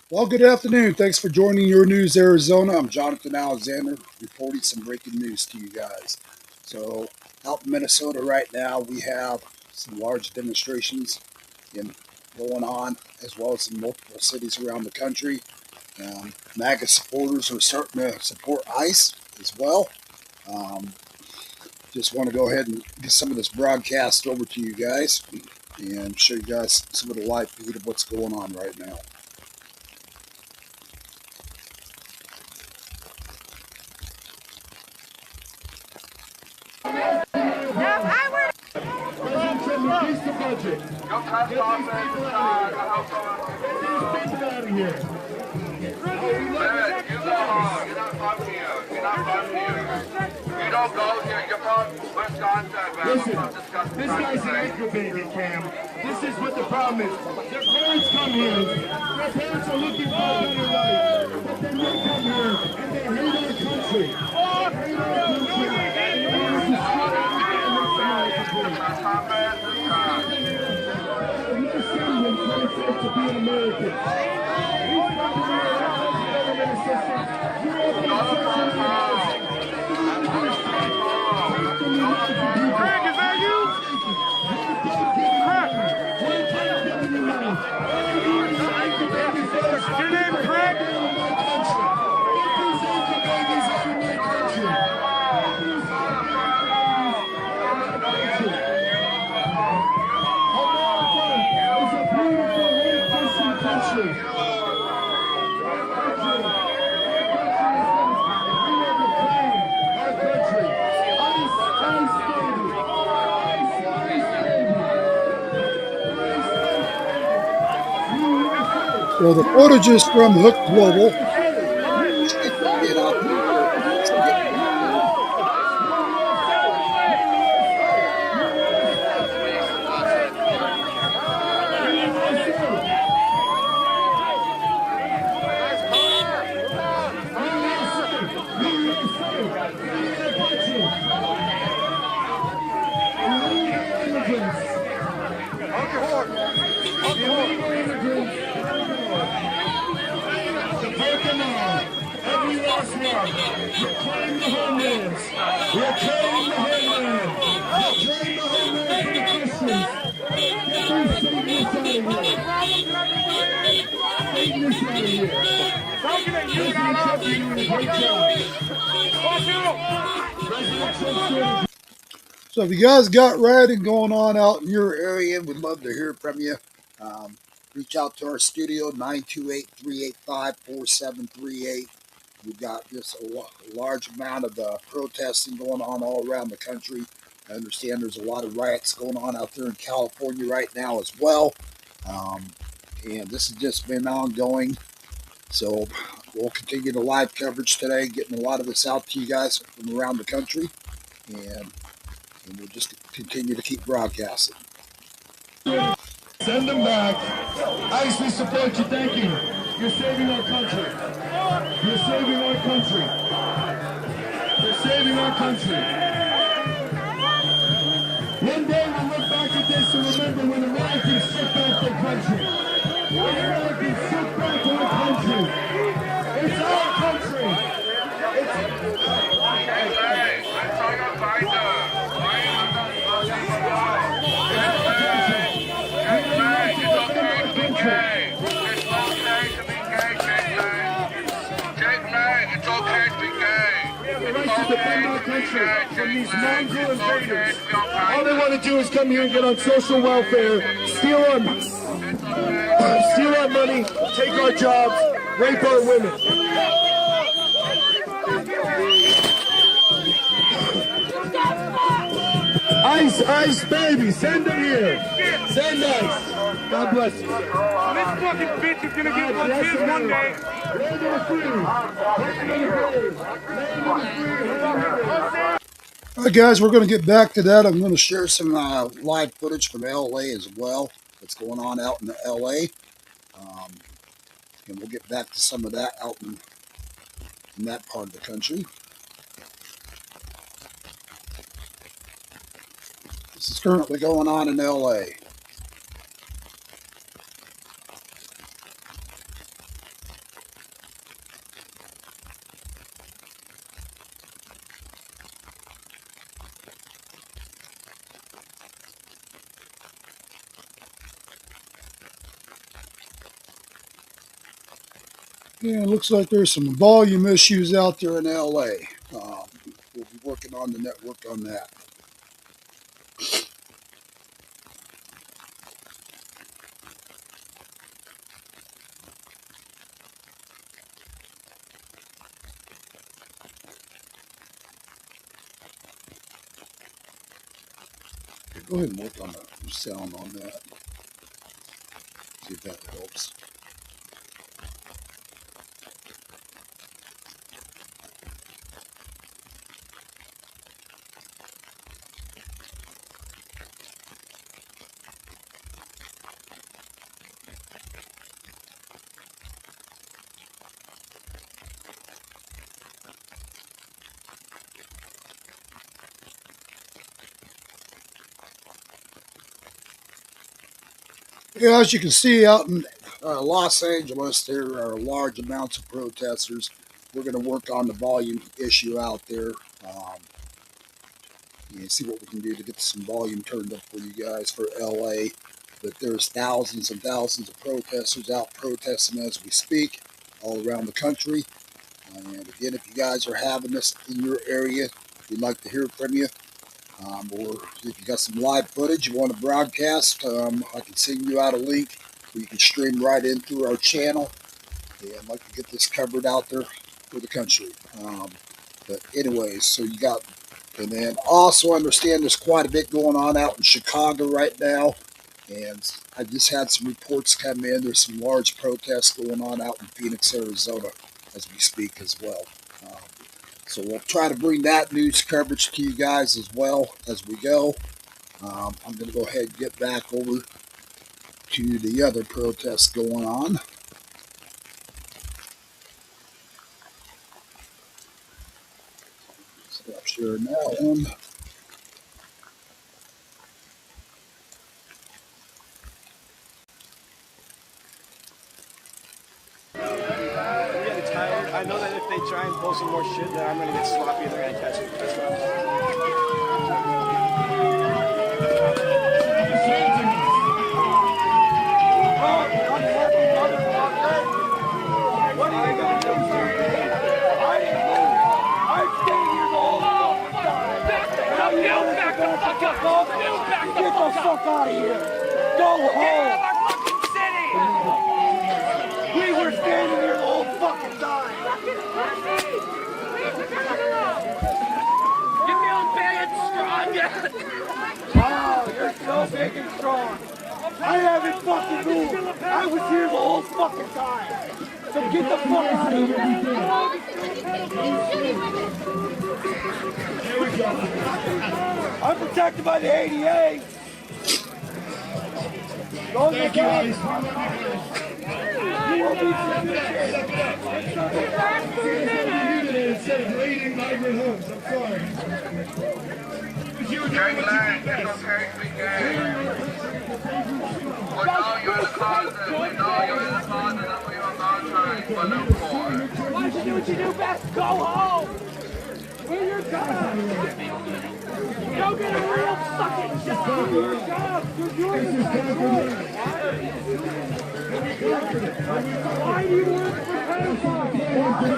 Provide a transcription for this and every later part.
Well, good afternoon. Thanks for joining Your News Arizona. I'm Jonathan Alexander reporting some breaking news to you guys. So, out in Minnesota right now, we have some large demonstrations going on, as well as in multiple cities around the country. MAGA supporters are starting to support ICE as well. Um, just want to go ahead and get some of this broadcast over to you guys and show you guys some of the live feed of what's going on right now. Increase the budget. Get these people out of here. You go home. You're not from here. You're not from here. You don't go here. You're from Wisconsin, man. Listen, this guy's an anchor baby, Cam. This is what the problem is. Their parents come here. Their parents are looking for a better life. But then they come here and they hate our country. They hate our country. And they want to destroy to be an American. Craig, is that you? Craig? Your name Craig? Well, the footage is from Hook Global. Reclaim the homelands. Reclaim the homeland. Reclaim the homeland for the Christians. Get these Satanists out of here. Satanists out of here. President Trump doing a great job. President Trump's doing a So if you guys got rioting going on out in your area, we'd love to hear from you. Reach out to our studio, 928-385-4738. We've got just a large amount of protesting going on all around the country. I understand there's a lot of riots going on out there in California right now as well. And this has just been ongoing. So we'll continue the live coverage today, getting a lot of this out to you guys from around the country. And we'll just continue to keep broadcasting. Send them back. ICE, we support you. Thank you. You're saving our country. You're saving our country. You're saving our country. One day we'll look back at this and remember when Americans took back their country. When Americans took back our country. It's our country. To defend our country from these mongrel invaders. All they want to do is come here and get on social welfare, steal our money, take our jobs, rape our women. ICE, baby, send them here. Send ICE. God bless you. This fucking bitch is gonna get one his one day. Land of the free. Land of the free. Land of the free. All right, guys, we're going to get back to that. I'm going to share some live footage from LA as well. What's going on out in LA. And we'll get back to some of that out in that part of the country. This is currently going on in LA. Yeah, it looks like there's some volume issues out there in LA. We'll be working on the network on that. Go ahead and work on the sound on that. See if that helps. Yeah, as you can see out in Los Angeles, there are large amounts of protesters. We're going to work on the volume issue out there. See what we can do to get some volume turned up for you guys for LA. But there's thousands and thousands of protesters out protesting as we speak all around the country. And again, if you guys are having this in your area, we'd like to hear from you. Or if you got some live footage you want to broadcast, I can send you out a link where you can stream right in through our channel. And I'd like to get this covered out there for the country. But anyways, so you got, and then also understand there's quite a bit going on out in Chicago right now. And I just had some reports come in. There's some large protests going on out in Phoenix, Arizona as we speak as well. So we'll try to bring that news coverage to you guys as well as we go. I'm going to go ahead and get back over to the other protests going on. Stop sharing that one. I'm getting tired. I know that if they try and pull some more shit, then I'm gonna get sloppy and they're gonna catch me. That's what What are you gonna do, sir? I didn't move. I've stayed here the whole fucking time. Back the fuck up! Get the fuck out of here! Go home! Get out of our fucking city! We were standing here the whole fucking time! You feeling big and strong yet? Wow, you're so big and strong. I haven't fucking moved. I was here the whole fucking time. So get the fuck out of here. Here we go. I'm protected by the ADA. Thank you, Ice. Instead of raiding migrant homes, I'm sorry. Gang land, it's okay to be gay. We know you're the closet, we know you're in the closet, and we are not trying to look for it. Why don't you do what you do best? Go home! Where your job? Go get a real fucking job! Do your job! You're doing the Why do you work for pedophiles?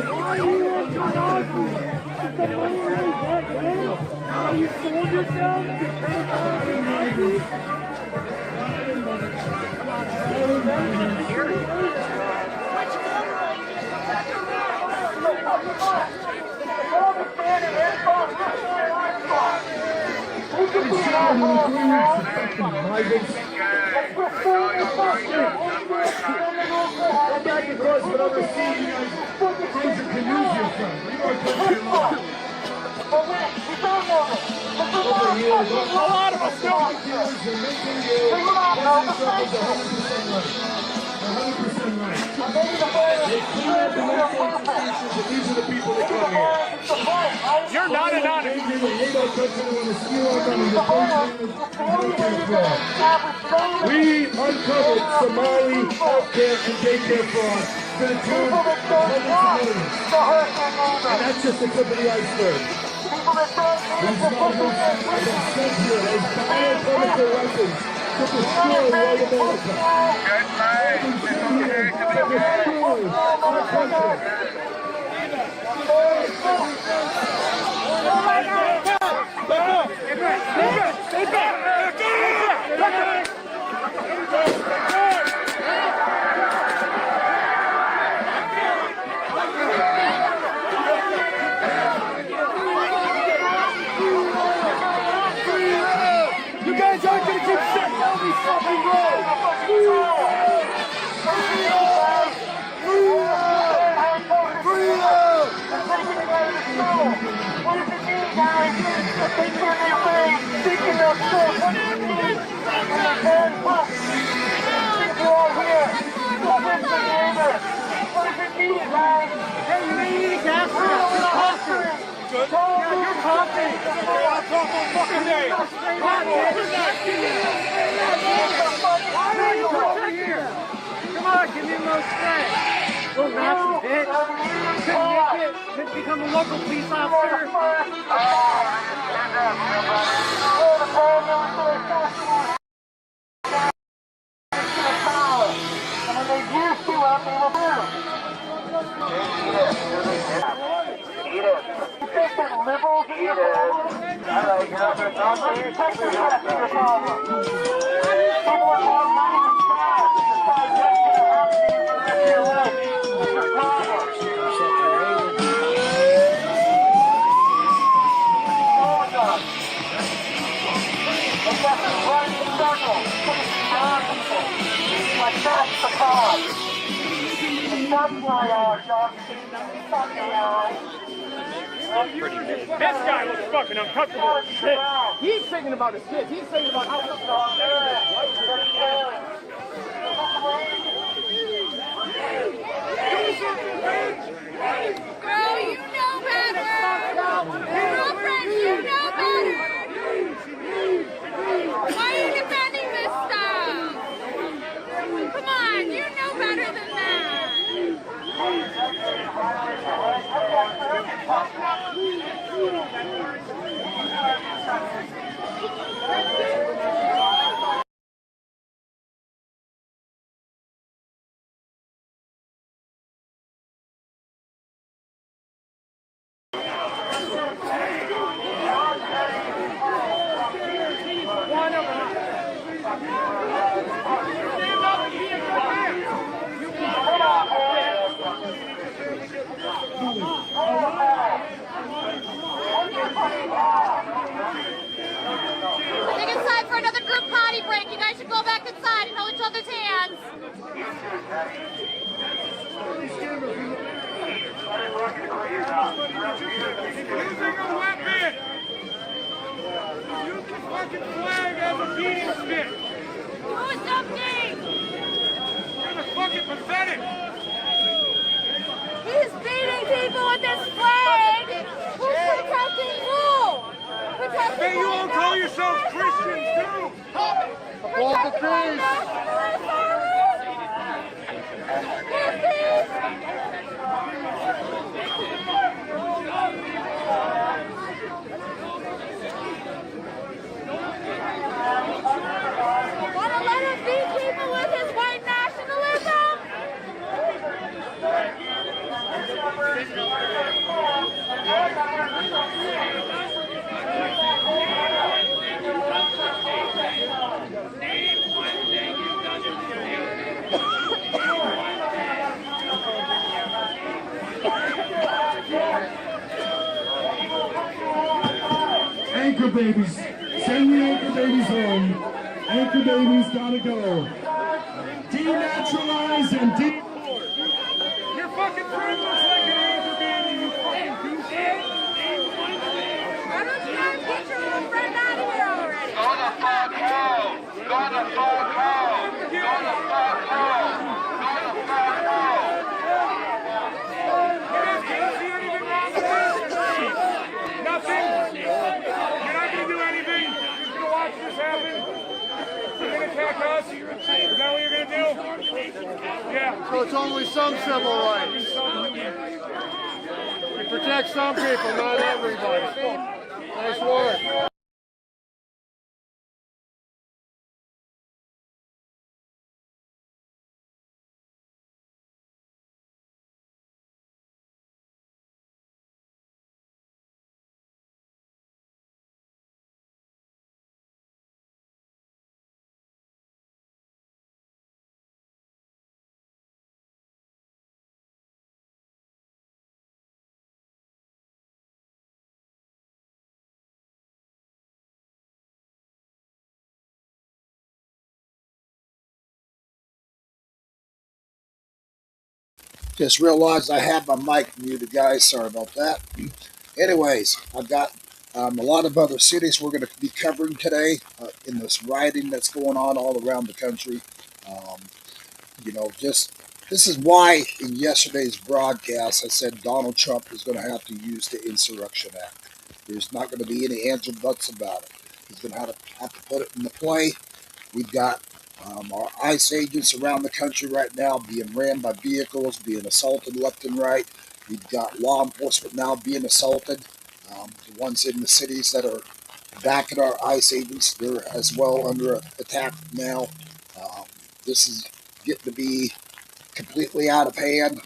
Why do you work for pedophiles? The money is that little. Are you sold yourself to pedophiles and Nazis? Come back across whatever sea you guys frozen canoes you're from. Where you are country law. A lot of us don't. 100% right. They clean up the local institutions, and these are the people that come here. You're not an honest. They hate our country, they want to steal our money. We uncovered Somali healthcare and daycare fraud to the tune of hundreds of millions. And that's just the tip of the iceberg. These smugglers have been sent here as biochemical weapons to destroy white America. Get laid, it's okay to be gay. You guys aren't gonna keep shutting down these fucking roads! What does it mean, guys? That they turn their way, thinking they'll stop. What does it mean? And they turn up. You're all here. You're with the neighbor. What does it mean, guys? Hey, you ain't eating gas for us. You're coughing. Yeah, you're coughing. I'll talk all fucking day. Come on, give me a little spray. Little nasty bitch. Couldn't make it. Couldn't become a local police officer. This guy looks fucking uncomfortable as shit. He's thinking about his kids. He's thinking about how Girl, you know better. Girlfriend, you know better. Why are you defending this stuff? Come on, you know better than that. Take inside for another group potty break. You guys should go back inside and hold each other's hands. Using a weapon! Use the fucking flag as a beating stick! Do something! You're fucking pathetic! He's beating people with this flag! Who's protecting who? Protecting Hey, you all white call yourselves nationalists? Christians too! Protecting white nationalists? Want to let him beat people with his white nationalism? Anchor babies. Send the anchor babies home. Anchor babies gotta go. Denaturalize and Your fucking friend looks like an angel baby, you fucking douchebag! Why don't you guys get your little friend out of here already? Go to fuck hell! Go to fuck hell! Go to fuck hell! Go to fuck hell! You guys can't see anything wrong with this? Nothing? You're not gonna do anything? You're just gonna watch this happen? You're gonna attack us? Is that what you're gonna do? Yeah. So it's only some civil rights. You protect some people, not everybody. Nice work. Just realized I had my mic muted, guys. Sorry about that. Anyways, I've got a lot of other cities we're going to be covering today in this rioting that's going on all around the country. Um, just this is why in yesterday's broadcast I said Donald Trump is going to have to use the Insurrection Act. There's not going to be any ands or buts about it. He's going to have to put it into play. We've got our ICE agents around the country right now being ran by vehicles, being assaulted left and right. We've got law enforcement now being assaulted. The ones in the cities that are backing our ICE agents, they're as well under attack now. This is getting to be completely out of hand,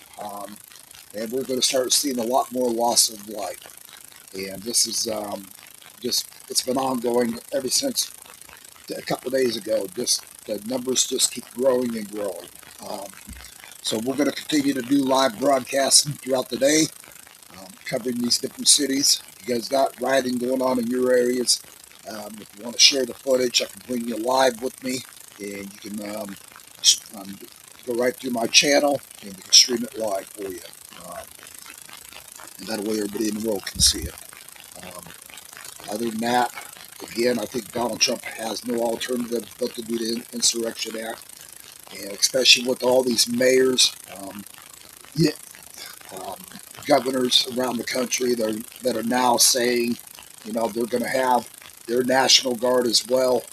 and we're going to start seeing a lot more loss of life. And this is it's been ongoing ever since a couple of days ago. Just the numbers just keep growing and growing. Um, so we're going to continue to do live broadcasting throughout the day, covering these different cities. If you guys got rioting going on in your areas, if you want to share the footage, I can bring you live with me, and you can go right through my channel, and we can stream it live for you. Um, and that way everybody in the world can see it. Other than that, again, I think Donald Trump has no alternative but to do the Insurrection Act, and especially with all these mayors, yeah, um, governors around the country that are now saying, they're going to have their National Guard as well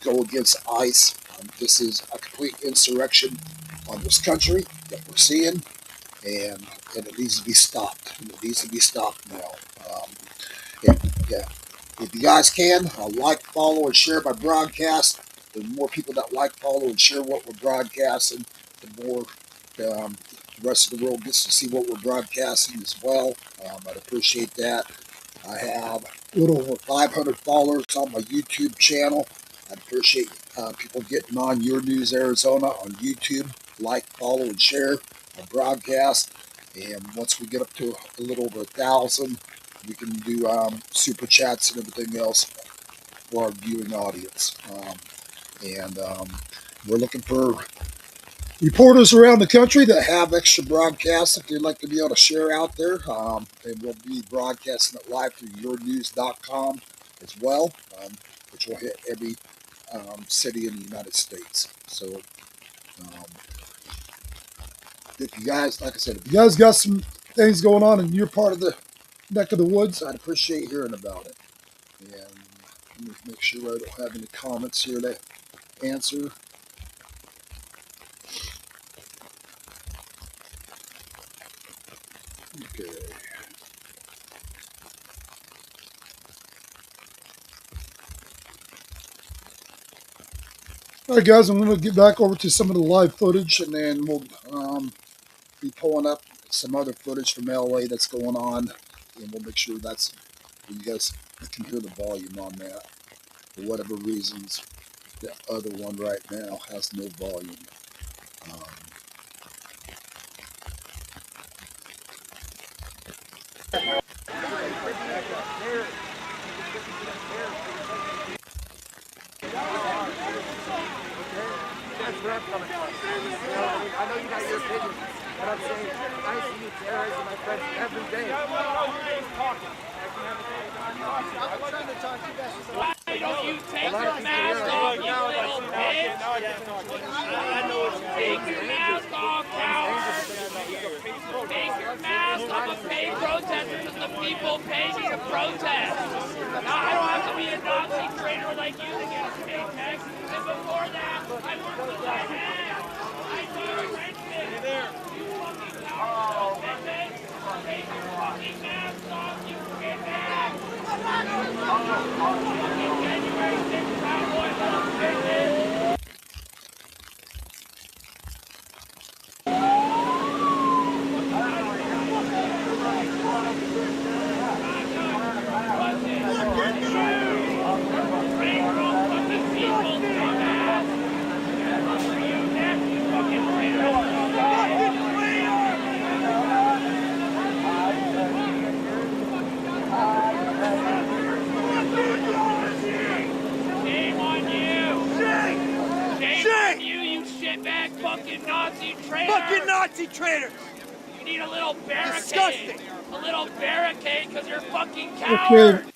go against ICE. This is a complete insurrection on this country that we're seeing, and it needs to be stopped. It needs to be stopped now. Yeah. If you guys can, like, follow, and share my broadcast. The more people that like, follow, and share what we're broadcasting, the more the rest of the world gets to see what we're broadcasting as well. I'd appreciate that. I have a little over 500 followers on my YouTube channel. I'd appreciate people getting on Your News Arizona on YouTube. Like, follow, and share my broadcast. And once we get up to a little over 1,000, we can do super chats and everything else for our viewing audience. And we're looking for reporters around the country that have extra broadcasts if they'd like to be able to share out there. And we'll be broadcasting it live through yournews.com as well, which will hit every city in the United States. So if you guys, like I said, if you guys got some things going on in your part of the neck of the woods, I'd appreciate hearing about it. And let me make sure I don't have any comments here to answer. Okay. All right, guys, I'm going to get back over to some of the live footage, and then we'll be pulling up some other footage from LA that's going on, and we'll make sure you guys can hear the volume on that. For whatever reasons, the other one right now has no volume. That's where I'm coming from. I know you got your opinion, but I'm saying I see you terrorizing my friends every day. I'm trying to talk to you guys. Why don't you take your mask off, you little bitch? Take your mask off, coward! Take your mask off. I'm a paid protester because the people pay me to protest. Now, I don't have to be a Nazi traitor like you to get a paycheck. And before that, I worked with my hands. I do Richmond. You fucking coward, bitch. Take your fucking mask off, you bitch. Fucking January 6th cowboy motherfuckers. You shitbag fucking Nazi traitor! Fucking Nazi traitors! You need a little barricade! Disgusting! A little barricade because you're fucking Okay. cowards!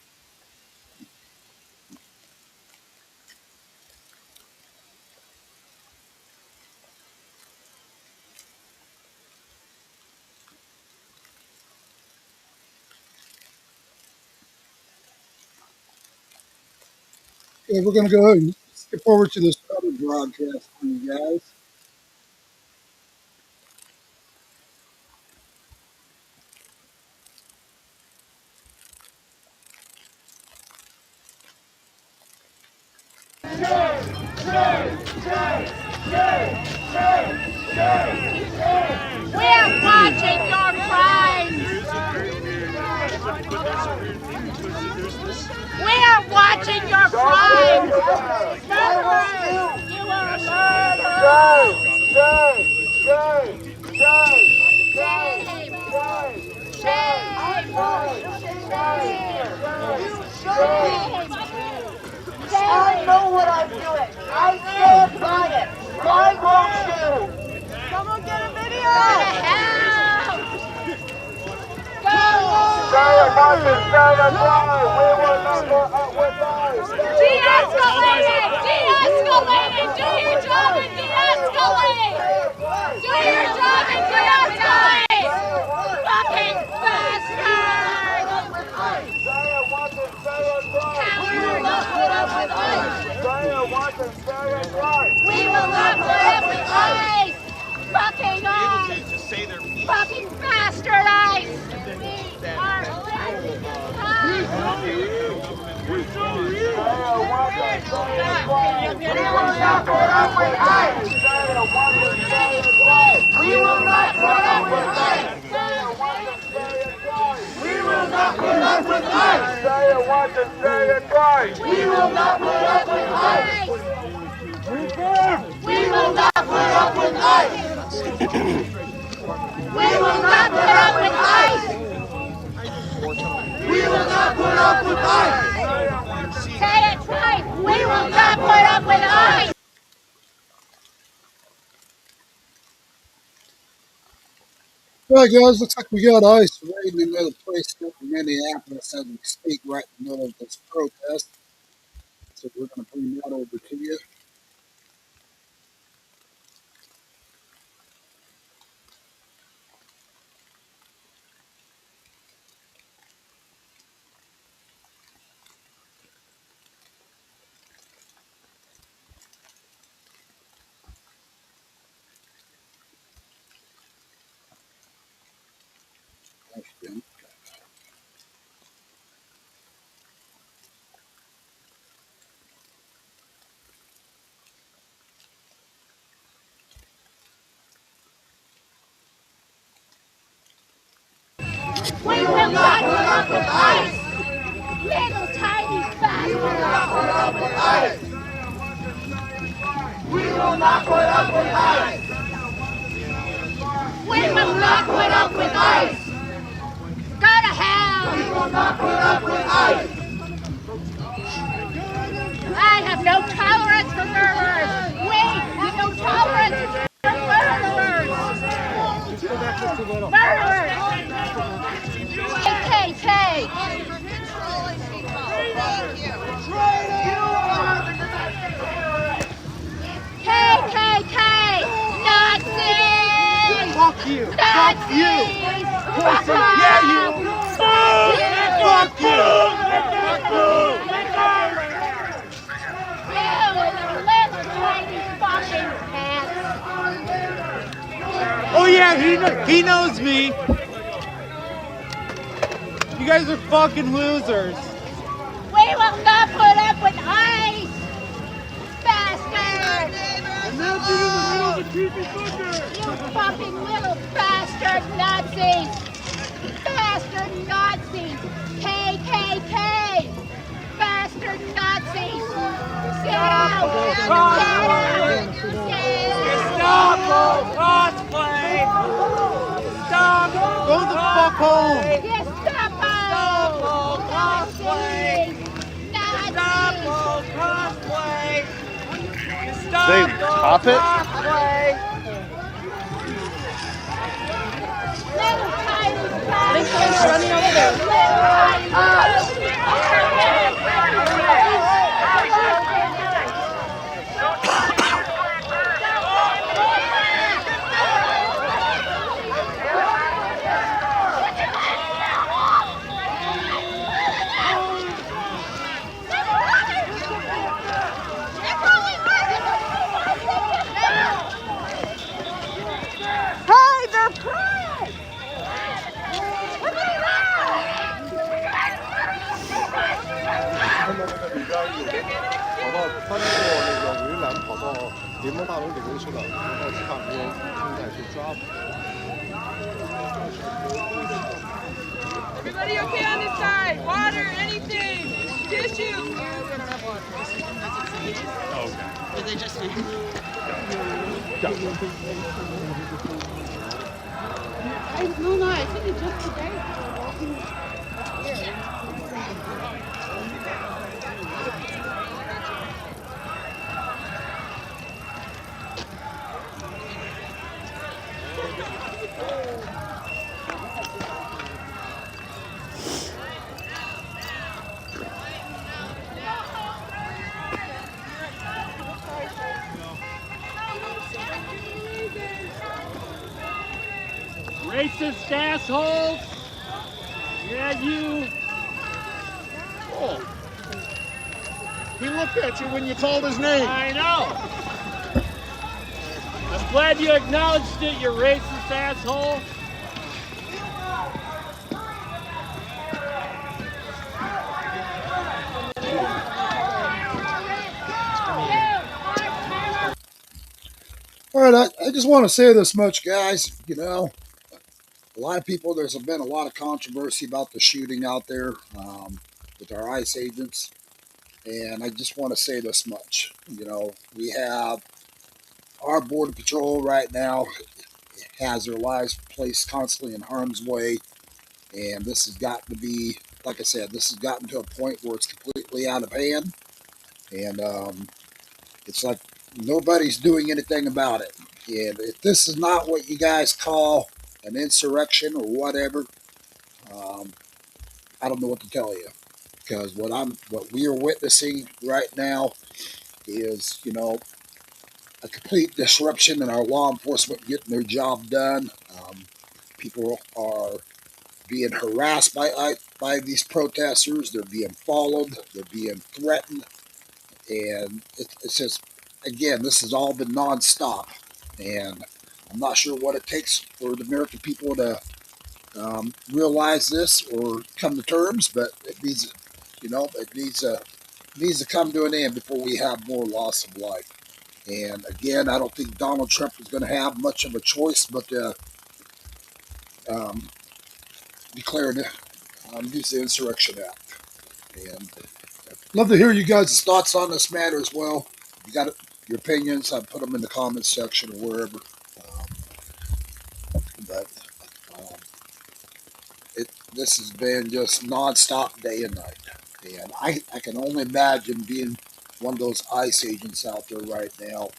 Okay, we're going to go ahead and skip forward to this other broadcast for you guys. We're watching your crimes. We're watching your crimes. Murderers! You are murderers! I know what I'm doing. I stand by it. Why won't you? Someone get a video! Help! Go! De-escalating! De-escalating! Do your job and de-escalate! Do your job and de-escalate! Fucking bastards! We will not put up with ice! We will not put up with ice! Fucking ice! Fucking bastard ice! We are ready! We will not put up with ice! We will not put up with ice! We will not put up with ice! Say it once and say it twice. We will not put up with ice! We will not put up with ice! We will not put up with ice! We will not put up with ice! Say it twice! We will not put up with ice! All right, guys, looks like we got ice raiding another place in Minneapolis as we speak right in the middle of this protest. So we're going to bring that over to you. Ashton. We will not put up with ice! Little tiny bastard! We will not put up with ice! We will not put up with ice! We will not put up with ice! Go to hell! We will not put up with ice! I have no tolerance for murderers! We have no tolerance for murderers! Murderers! KKK! KKK! Nazis! Fuck you! Nazis! Fuck you! Fuck Yeah, you! Fuck you! You little tiny fucking pants! Oh yeah, he knows me. You guys are fucking losers. We will not put up with ice! Bastards! You fucking little bastard Nazis! Bastard Nazis! KKK! Bastard Nazis! Get out! Get out! Get out! Stop cosplay! Stop! Go the fuck home! Gestapo! Cosplay! Nazis! Cosplay! They top it? running over there. Hey, they're crying! Everybody okay on this side? Water, anything? Tissue? No, I think it's just today. Racist assholes! Yeah, you! Oh. He looked at you when you called his name. I know! I'm glad you acknowledged it, you racist asshole! All right, I just want to say this much, guys. You know, a lot of people, there's been a lot of controversy about the shooting out there with our ICE agents. And I just want to say this much. You know, we have our Border Patrol right now has their lives placed constantly in harm's way. And this has gotten to be, like I said, this has gotten to a point where it's completely out of hand. And it's like nobody's doing anything about it. And if this is not what you guys call an insurrection or whatever, um, I don't know what to tell you. Because what we are witnessing right now is, you know, a complete disruption in our law enforcement getting their job done. People are being harassed by these protesters. They're being followed. They're being threatened. And it's just, again, this has all been nonstop. And I'm not sure what it takes for the American people to realize this or come to terms, but it needs, you know, it needs to come to an end before we have more loss of life. And again, I don't think Donald Trump is going to have much of a choice but to declare use the Insurrection Act. And love to hear you guys' thoughts on this matter as well. You got your opinions, I put them in the comments section or wherever. But this has been just nonstop day and night. And I can only imagine being one of those ICE agents out there right now.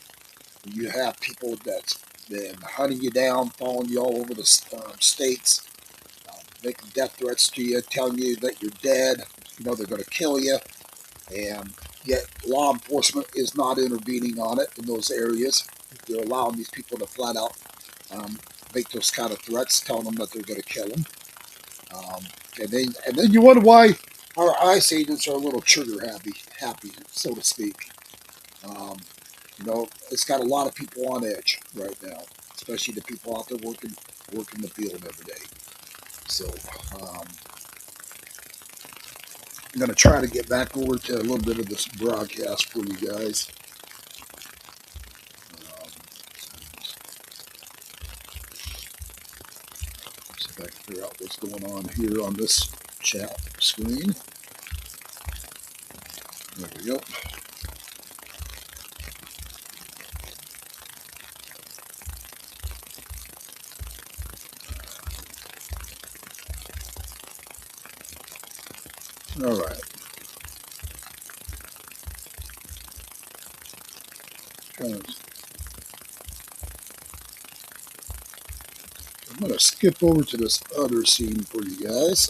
You have people that's been hunting you down, following you all over the states, making death threats to you, telling you that you're dead, you know, they're going to kill you. And yet law enforcement is not intervening on it in those areas. They're allowing these people to flat out make those kind of threats, telling them that they're going to kill them. And then you wonder why our ICE agents are a little trigger happy, so to speak. You know, it's got a lot of people on edge right now, especially the people out there working the field every day. So I'm going to try to get back over to a little bit of this broadcast for you guys. See if I can figure out what's going on here on this chat screen. There we go. All right. I'm going to skip over to this other scene for you guys.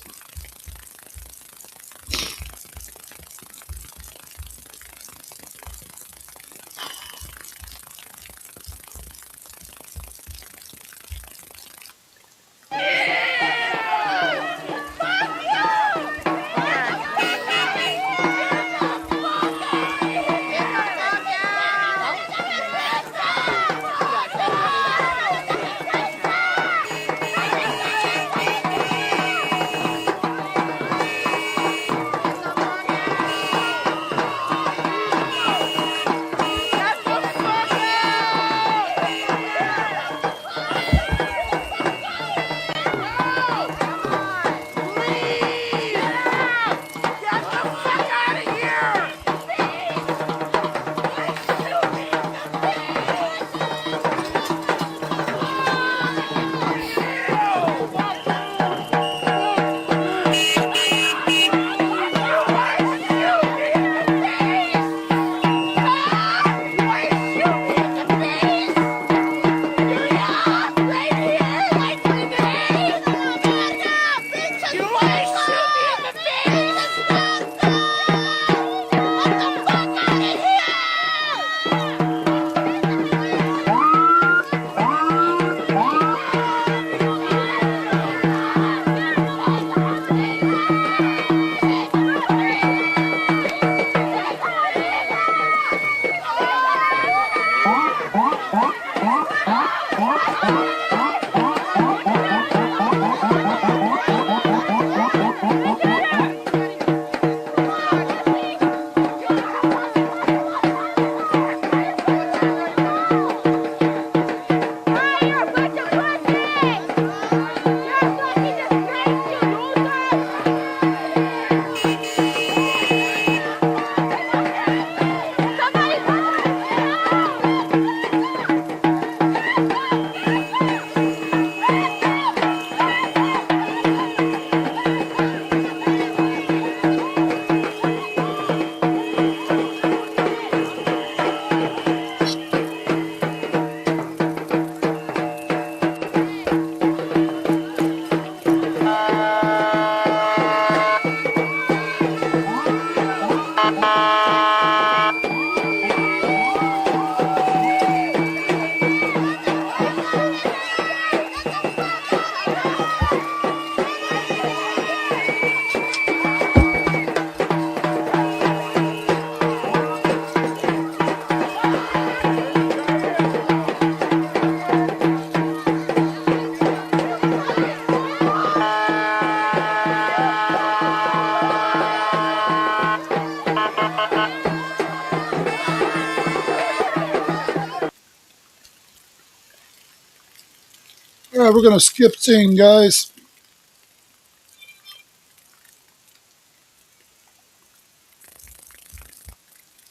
All right, we're going to skip scene, guys.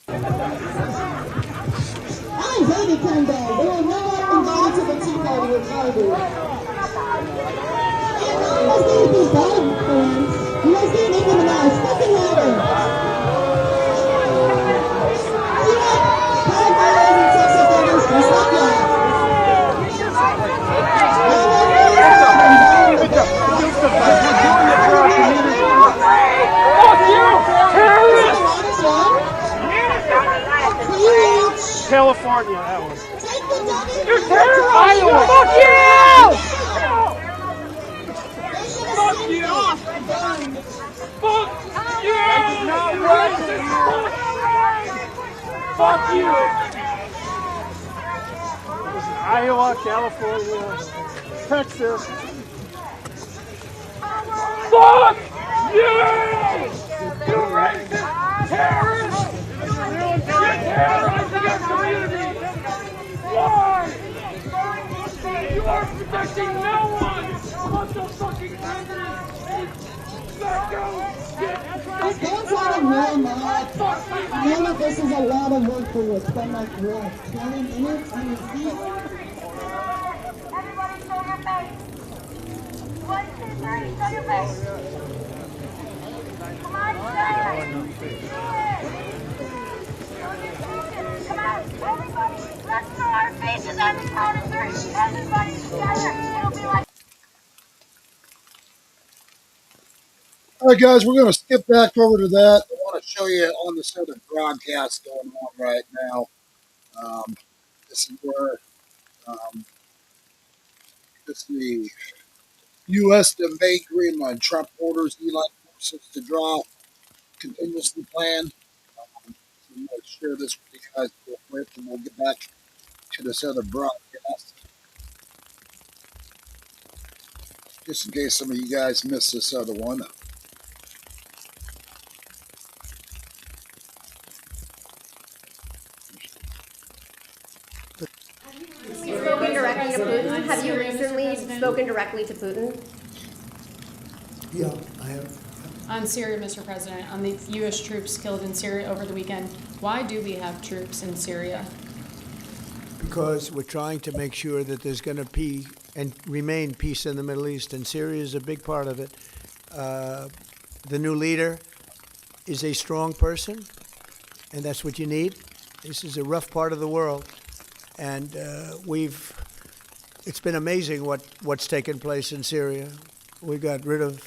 I hated Kendall. There were no one invited to the tea party with Harvey. And no one was there to be bad friends. You guys didn't make them announced. Nothing happened. You know, California and Texas, they're just dressed up yet. California, that was. You're Iowa. Fuck you! Fuck you! Fuck you! Fuck you! It was Iowa, California, Texas. Fuck you! You racist terrorist! You're terrorizing our community! Why? You are protecting no one! What the fucking president? This goes on a real mad. I know that this is a lot of work for you. Spend like what, 20 minutes on your feet? Everybody show your face. 1, 2, 3, show your face. Come on, show it. Come on, everybody. Let's throw our faces on the count of 3. Everybody together. It'll be like All right, guys, we're going to skip back over to that. I want to show you on the southern broadcast going on right now. This is where this is the U.S. to invade Greenland. Trump orders Allied forces to draw contingency plan. I'm going to share this with you guys real quick, and we'll get back to this other broadcast. Just in case some of you guys missed this other one. Spoken directly to Putin? Have you recently spoken directly to Putin? Yeah, I have. On Syria, Mr. President, on the U.S. troops killed in Syria over the weekend, why do we have troops in Syria? Because we're trying to make sure that there's going to be and remain peace in the Middle East, and Syria is a big part of it. The new leader is a strong person, and that's what you need. This is a rough part of the world, and it's been amazing what's taken place in Syria. We got rid of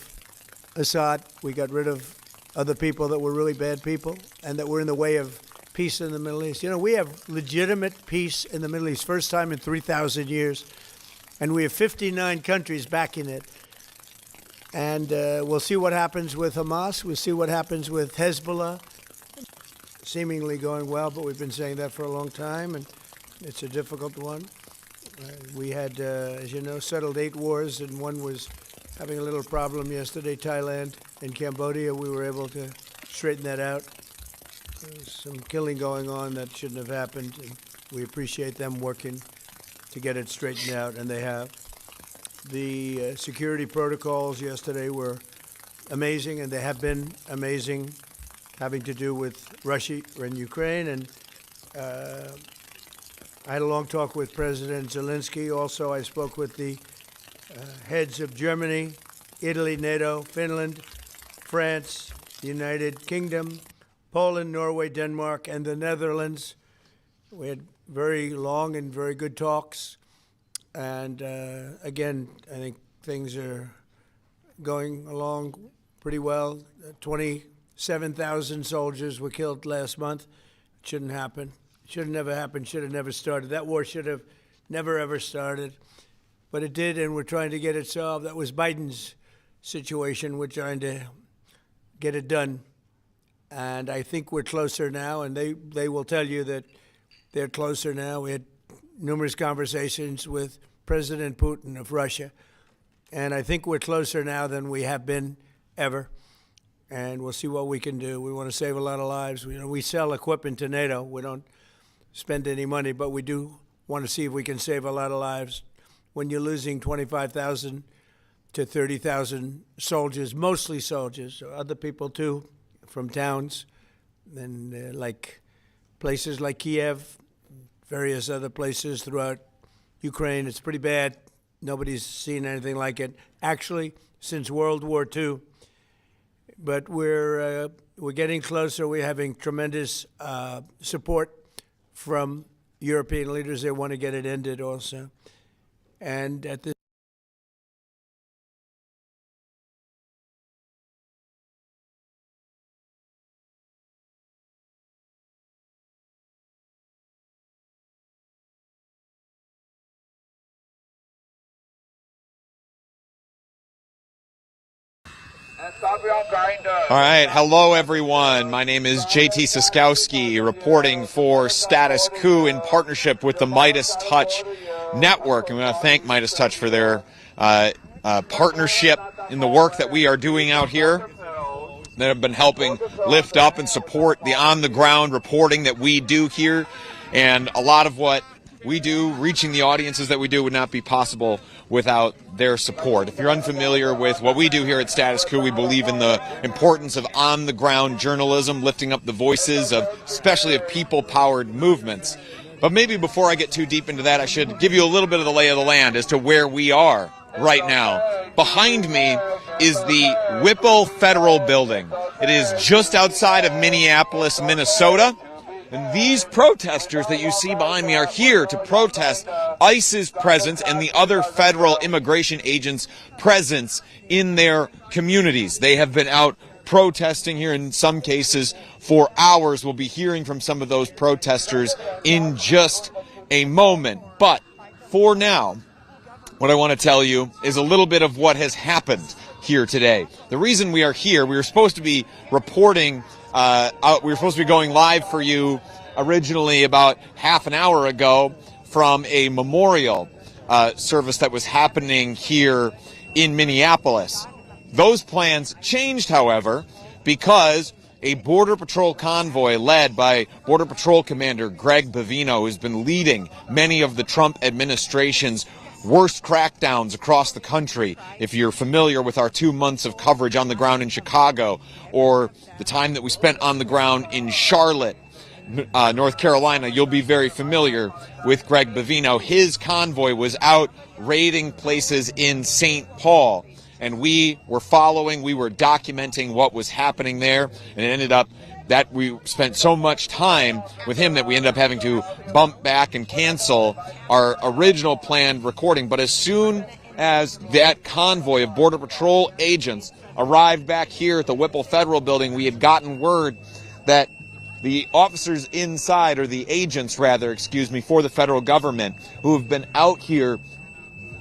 Assad. We got rid of other people that were really bad people and that were in the way of peace in the Middle East. You know, we have legitimate peace in the Middle East, first time in 3,000 years, and we have 59 countries backing it. And we'll see what happens with Hamas. We'll see what happens with Hezbollah. Seemingly going well, but we've been saying that for a long time, and it's a difficult one. We had, as you know, settled 8 wars, and one was having a little problem yesterday, Thailand and Cambodia. We were able to straighten that out. There's some killing going on that shouldn't have happened, and we appreciate them working to get it straightened out, and they have. The security protocols yesterday were amazing, and they have been amazing, having to do with Russia and Ukraine. And I had a long talk with President Zelensky. Also, I spoke with the heads of Germany, Italy, NATO, Finland, France, the United Kingdom, Poland, Norway, Denmark, and the Netherlands. We had very long and very good talks. And again, I think things are going along pretty well. 27,000 soldiers were killed last month. It shouldn't happen. It should have never happened. Should have never started. That war should have never, ever started. But it did, and we're trying to get it solved. That was Biden's situation. We're trying to get it done. And I think we're closer now, and they will tell you that they're closer now. We had numerous conversations with President Putin of Russia, and I think we're closer now than we have been ever. And we'll see what we can do. We want to save a lot of lives. We sell equipment to NATO. We don't spend any money, but we do want to see if we can save a lot of lives. When you're losing 25,000 to 30,000 soldiers, mostly soldiers, or other people too, from towns, and like places like Kiev, various other places throughout Ukraine, it's pretty bad. Nobody's seen anything like it, actually, since World War II. But we're getting closer. We're having tremendous support from European leaders. They want to get it ended also. And at this All right. Hello, everyone. My name is JT Siskowski, reporting for Status Coup in partnership with the Midas Touch Network. And we want to thank Midas Touch for their partnership in the work that we are doing out here, that have been helping lift up and support the on-the-ground reporting that we do here. And a lot of what we do, reaching the audiences that we do, would not be possible without their support. If you're unfamiliar with what we do here at Status Coup, we believe in the importance of on-the-ground journalism, lifting up the voices of, especially of people-powered movements. But maybe before I get too deep into that, I should give you a little bit of the lay of the land as to where we are right now. Behind me is the Whipple Federal Building. It is just outside of Minneapolis, Minnesota. And these protesters that you see behind me are here to protest ICE's presence and the other federal immigration agents' presence in their communities. They have been out protesting here in some cases for hours. We'll be hearing from some of those protesters in just a moment. But for now, what I want to tell you is a little bit of what has happened here today. The reason we are here, we were supposed to be reporting we were supposed to be going live for you originally about half an hour ago from a memorial service that was happening here in Minneapolis. Those plans changed, however, because a Border Patrol convoy led by Border Patrol Commander Greg Bavino, who's been leading many of the Trump administration's worst crackdowns across the country. If you're familiar with our 2 months of coverage on the ground in Chicago, or the time that we spent on the ground in Charlotte, North Carolina, you'll be very familiar with Greg Bavino. His convoy was out raiding places in St. Paul, and we were following, we were documenting what was happening there, and it ended up that we spent so much time with him that we ended up having to bump back and cancel our original planned recording. But as soon as that convoy of Border Patrol agents arrived back here at the Whipple Federal Building, we had gotten word that the officers inside, or the agents rather, for the federal government, who have been out here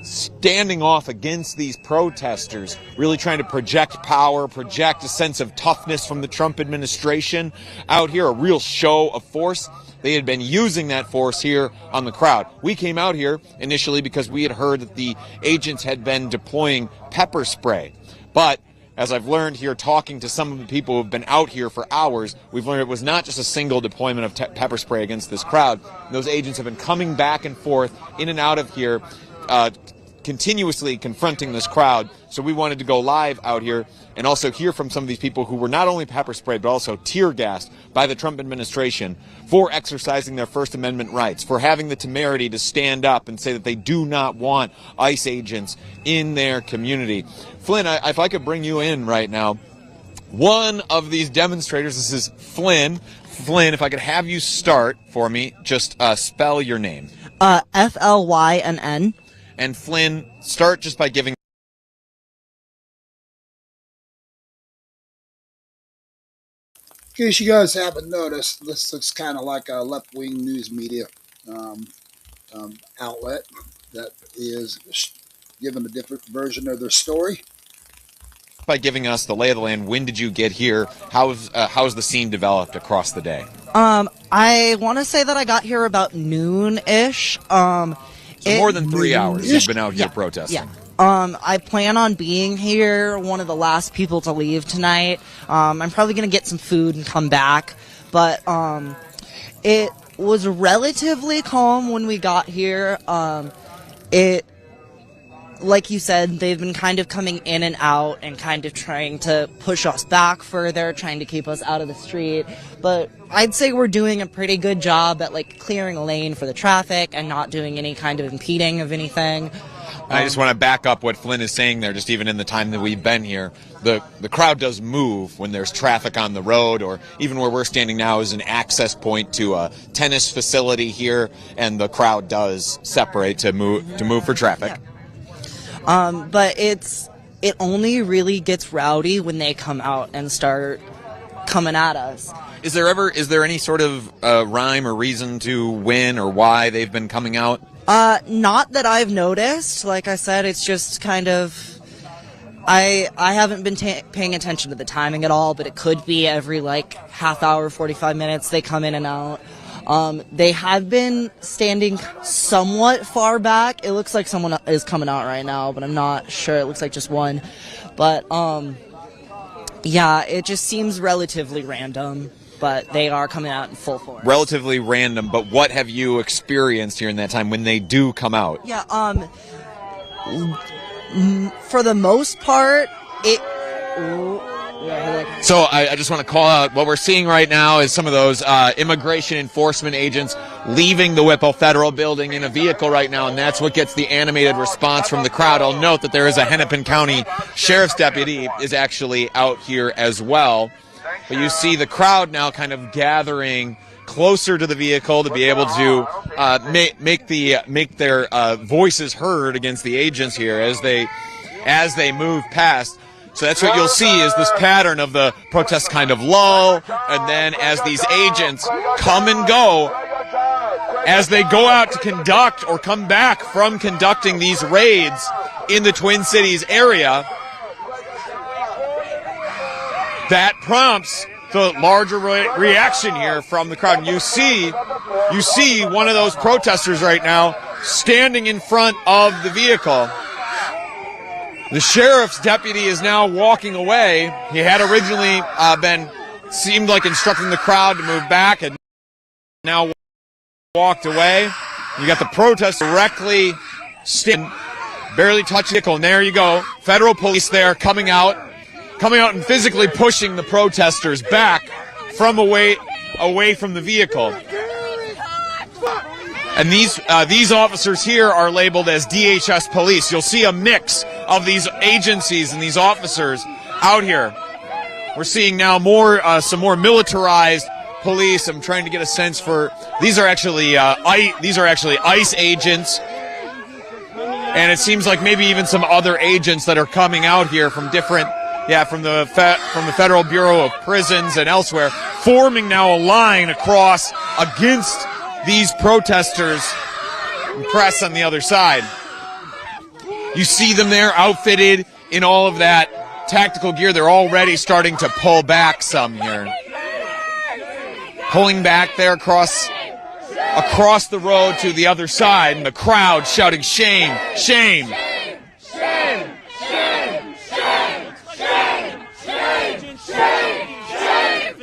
standing off against these protesters, really trying to project power, project a sense of toughness from the Trump administration out here, a real show of force. They had been using that force here on the crowd. We came out here initially because we had heard that the agents had been deploying pepper spray. But as I've learned here, talking to some of the people who have been out here for hours, we've learned it was not just a single deployment of pepper spray against this crowd. Those agents have been coming back and forth, in and out of here, continuously confronting this crowd. So we wanted to go live out here and also hear from some of these people who were not only pepper sprayed but also tear gassed by the Trump administration for exercising their First Amendment rights, for having the temerity to stand up and say that they do not want ICE agents in their community. Flynn, if I could bring you in right now. One of these demonstrators, this is Flynn. Flynn, if I could have you start for me, just spell your name. Flynn. And Flynn, start just by giving. In case you guys haven't noticed, this looks kind of like a left-wing news media outlet that is giving a different version of their story. By giving us the lay of the land, when did you get here? How's the scene developed across the day? I want to say that I got here about noon-ish. So more than 3 hours you've been out here protesting. Yeah. I plan on being here, one of the last people to leave tonight. I'm probably going to get some food and come back. But it was relatively calm when we got here. Like you said, they've been kind of coming in and out and kind of trying to push us back further, trying to keep us out of the street. But I'd say we're doing a pretty good job at clearing a lane for the traffic and not doing any kind of impeding of anything. I just want to back up what Flynn is saying there, just even in the time that we've been here. The crowd does move when there's traffic on the road, or even where we're standing now is an access point to a tennis facility here, and the crowd does separate to move for traffic. Yeah. But it only really gets rowdy when they come out and start coming at us. Is there any sort of rhyme or reason to when or why they've been coming out? Not that I've noticed. Like I said, it's just kind of, I haven't been paying attention to the timing at all, but it could be every half hour, 45 minutes they come in and out. They have been standing somewhat far back. It looks like someone is coming out right now, but I'm not sure. It looks like just one. But, yeah, it just seems relatively random, but they are coming out in full force. Relatively random, but what have you experienced here in that time when they do come out? Yeah, for the most part, So I just want to call out what we're seeing right now is some of those immigration enforcement agents leaving the Whipple Federal Building in a vehicle right now, and that's what gets the animated response from the crowd. I'll note that there is a Hennepin County Sheriff's deputy is actually out here as well. But you see the crowd now kind of gathering closer to the vehicle to be able to make their voices heard against the agents here as they move past. So that's what you'll see is this pattern of the protests kind of lull, and then as these agents come and go, as they go out to conduct or come back from conducting these raids in the Twin Cities area, that prompts the larger reaction here from the crowd. And you see one of those protesters right now standing in front of the vehicle. The sheriff's deputy is now walking away. He had originally seemed like instructing the crowd to move back, and now walked away. You got the protest directly barely touching the vehicle, and there you go. Federal police there coming out and physically pushing the protesters back from away from the vehicle. And these officers here are labeled as DHS police. You'll see a mix of these agencies and these officers out here. We're seeing now some more militarized police. I'm trying to get a sense for these are actually ICE agents. And it seems like maybe even some other agents that are coming out here from from the Federal Bureau of Prisons and elsewhere, forming now a line across against these protesters and press on the other side. You see them there outfitted in all of that tactical gear. They're already starting to pull back some here. Pulling back there across the road to the other side, and the crowd shouting, "Shame, shame." Shame, shame, shame, shame, shame, shame,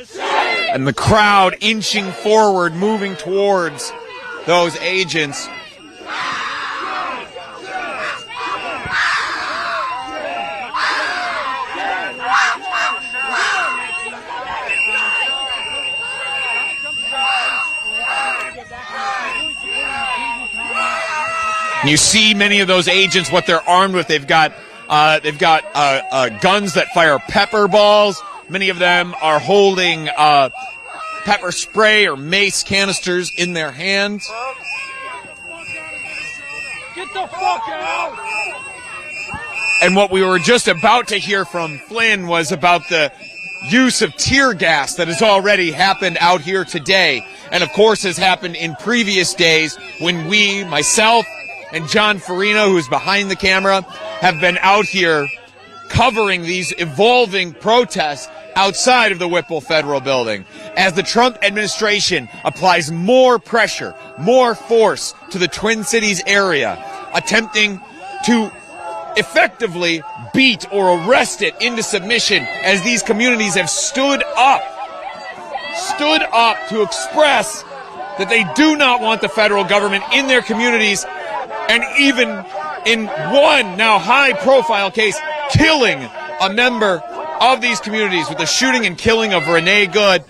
shame. And the crowd inching forward, moving towards those agents. You see many of those agents, what they're armed with. They've got guns that fire pepper balls. Many of them are holding pepper spray or mace canisters in their hands. Get the fuck out! And what we were just about to hear from Flynn was about the use of tear gas that has already happened out here today. And of course has happened in previous days when myself, and John Farina, who's behind the camera, have been out here covering these evolving protests outside of the Whipple Federal Building. As the Trump administration applies more pressure, more force to the Twin Cities area, attempting to effectively beat or arrest it into submission, as these communities have stood up to express that they do not want the federal government in their communities. And even in one now high-profile case, killing a member of these communities with the shooting and killing of Renee Good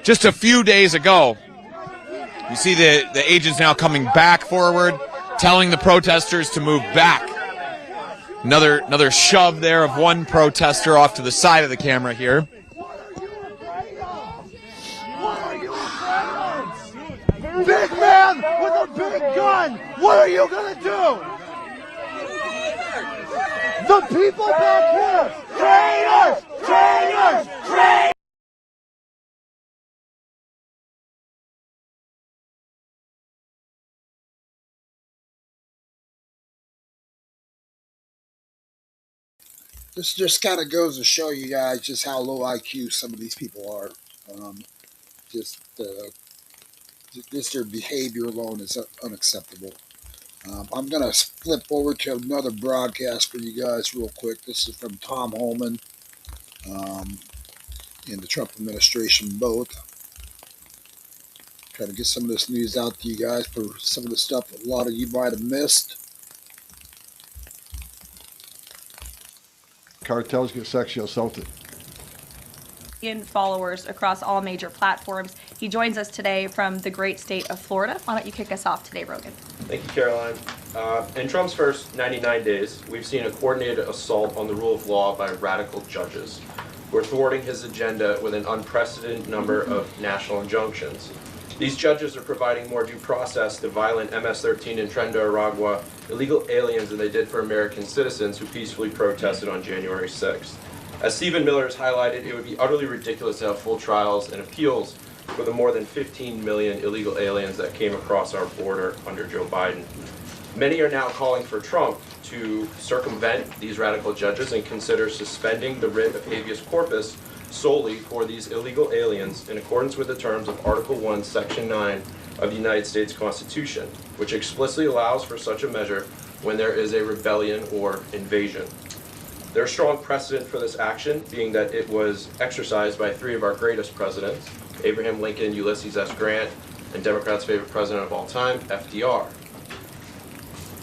just a few days ago. You see the agents now coming back forward, telling the protesters to move back. Another shove there of one protester off to the side of the camera here. Big man with a big gun! What are you gonna do? The people back here! Traitors! Traitors! Traitors! This just kind of goes to show you guys just how low IQ some of these people are. Just their behavior alone is unacceptable. I'm going to flip over to another broadcast for you guys real quick. This is from Tom Holman and the Trump administration both. Try to get some of this news out to you guys for some of the stuff that a lot of you might have missed. Cartels get sexually assaulted. Followers across all major platforms. He joins us today from the great state of Florida. Why don't you kick us off today, Rogan? Thank you, Caroline. In Trump's first 99 days, we've seen a coordinated assault on the rule of law by radical judges. We're thwarting his agenda with an unprecedented number of national injunctions. These judges are providing more due process to violent MS-13 and Tren de Aragua illegal aliens than they did for American citizens who peacefully protested on January 6th. As Stephen Miller has highlighted, it would be utterly ridiculous to have full trials and appeals for the more than 15 million illegal aliens that came across our border under Joe Biden. Many are now calling for Trump to circumvent these radical judges and consider suspending the writ of habeas corpus solely for these illegal aliens in accordance with the terms of Article 1, Section 9 of the United States Constitution, which explicitly allows for such a measure when there is a rebellion or invasion. There's strong precedent for this action, being that it was exercised by three of our greatest presidents, Abraham Lincoln, Ulysses S. Grant, and Democrats' favorite president of all time, FDR.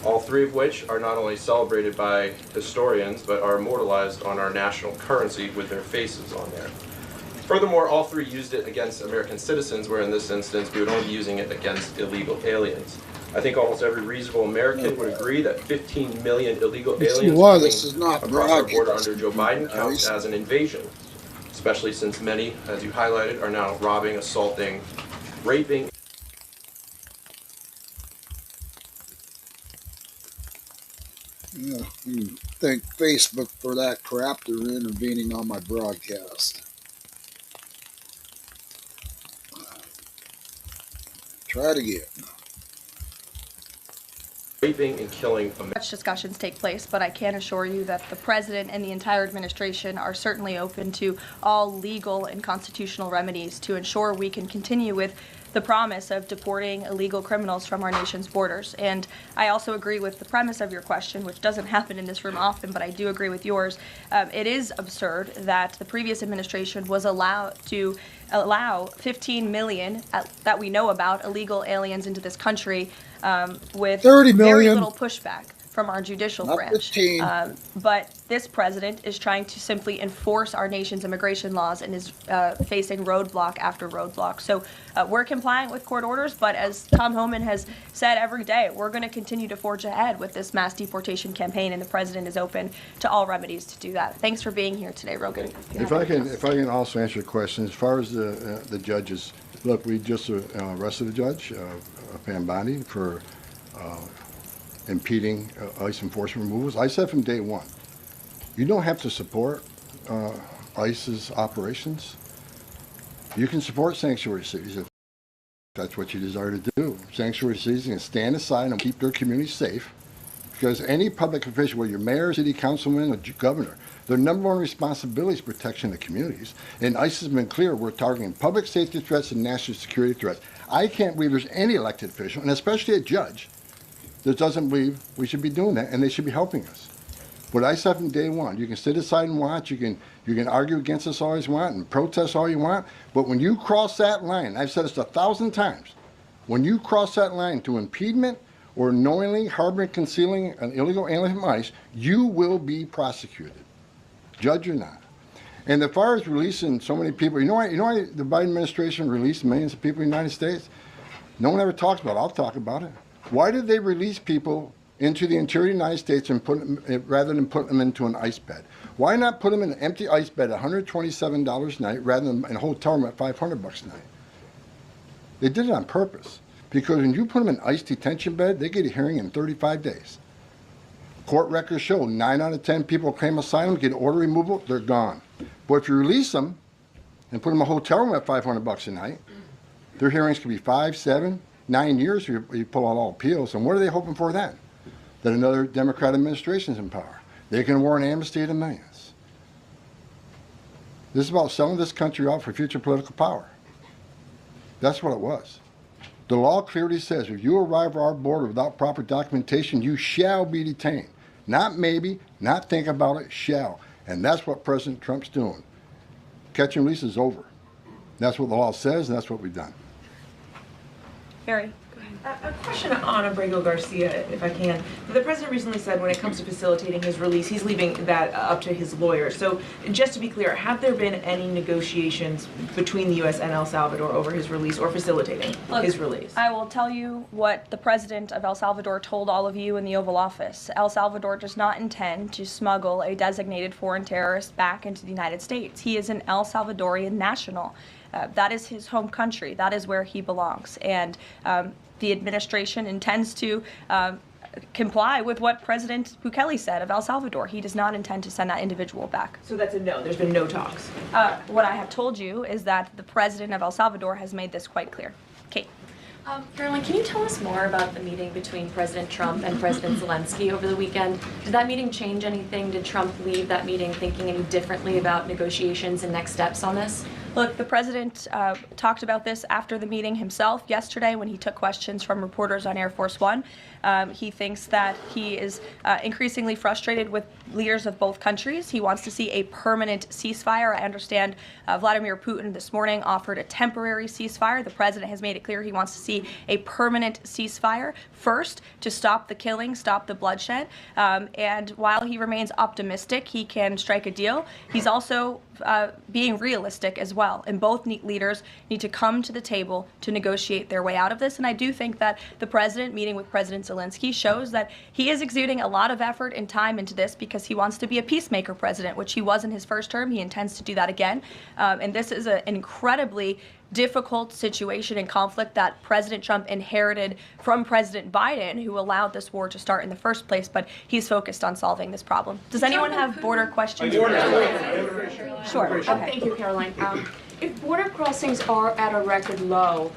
All three of which are not only celebrated by historians, but are immortalized on our national currency with their faces on there. Furthermore, all three used it against American citizens, where in this instance we would only be using it against illegal aliens. I think almost every reasonable American would agree that 15 million illegal aliens across our border under Joe Biden counts as an invasion, especially since many, as you highlighted, are now robbing, assaulting, raping. Yeah, you thank Facebook for that crap. They're intervening on my broadcast. Try it again. Raping and killing Such discussions take place, but I can assure you that the President and the entire administration are certainly open to all legal and constitutional remedies to ensure we can continue with the promise of deporting illegal criminals from our nation's borders. And I also agree with the premise of your question, which doesn't happen in this room often, but I do agree with yours. It is absurd that the previous administration was allowed to allow 15 million that we know about illegal aliens into this country with 30 very million. little pushback from our judicial Not branch. 15. But this president is trying to simply enforce our nation's immigration laws and is facing roadblock after roadblock. So we're complying with court orders, but as Tom Homan has said every day, we're going to continue to forge ahead with this mass deportation campaign, and the president is open to all remedies to do that. Thanks for being here today, Rogan. If I can also answer your question, as far as the judges, look, we just arrested a judge, Pam Bondi, for impeding ICE enforcement removals. I said from day one, you don't have to support ICE's operations. You can support sanctuary cities if that's what you desire to do. Sanctuary cities can stand aside and keep their communities safe, because any public official, whether you're mayor, city councilman, or governor, their number one responsibility is protection of communities. And ICE has been clear, we're targeting public safety threats and national security threats. I can't believe there's any elected official, and especially a judge, that doesn't believe we should be doing that, and they should be helping us. But I said from day one, you can sit aside and watch, you can argue against us all you want and protest all you want, but when you cross that line, I've said this 1,000 times, when you cross that line to impediment or knowingly harboring, concealing an illegal alien from ICE, you will be prosecuted, judge or not. And as far as releasing so many people, you know why the Biden administration released millions of people in the United States? No one ever talks about it. I'll talk about it. Why did they release people into the interior of the United States and put them, rather than put them into an ice bed? Why not put them in an empty ice bed at $127 a night rather than in a hotel room at $500 a night? They did it on purpose, because when you put them in an ice detention bed, they get a hearing in 35 days. Court records show 9 out of 10 people claim asylum, get order removal, they're gone. But if you release them and put them in a hotel room at $500 a night, their hearings could be 5, 7, 9 years. You pull out all appeals, and what are they hoping for then? That another Democrat administration is in power. They can award an amnesty to millions. This is about selling this country out for future political power. That's what it was. The law clearly says if you arrive at our border without proper documentation, you shall be detained. Not maybe, not think about it, shall. And that's what President Trump's doing. Catch and release is over. That's what the law says, and that's what we've done. Harry. A question on Abrego Garcia, if I can. The president recently said when it comes to facilitating his release, he's leaving that up to his lawyer. So just to be clear, have there been any negotiations between the U.S. and El Salvador over his release or facilitating his release? I will tell you what the president of El Salvador told all of you in the Oval Office. El Salvador does not intend to smuggle a designated foreign terrorist back into the United States. He is an El Salvadorian national. That is his home country. That is where he belongs. And the administration intends to comply with what President Bukele said of El Salvador. He does not intend to send that individual back. So that's a no. There's been no talks. What I have told you is that the president of El Salvador has made this quite clear. Kate. Caroline, can you tell us more about the meeting between President Trump and President Zelensky over the weekend? Did that meeting change anything? Did Trump leave that meeting thinking any differently about negotiations and next steps on this? Look, the president talked about this after the meeting himself yesterday when he took questions from reporters on Air Force One. He thinks that he is increasingly frustrated with leaders of both countries. He wants to see a permanent ceasefire. I understand Vladimir Putin this morning offered a temporary ceasefire. The president has made it clear he wants to see a permanent ceasefire first to stop the killing, stop the bloodshed. And while he remains optimistic he can strike a deal, he's also being realistic as well. And both leaders need to come to the table to negotiate their way out of this. And I do think that the president meeting with President Zelensky shows that he is exuding a lot of effort and time into this because he wants to be a peacemaker president, which he was in his first term. He intends to do that again. And this is an incredibly difficult situation and conflict that President Trump inherited from President Biden, who allowed this war to start in the first place, but he's focused on solving this problem. Does anyone have border questions? Sure. Okay. Thank you, Caroline. If border crossings are at a record low,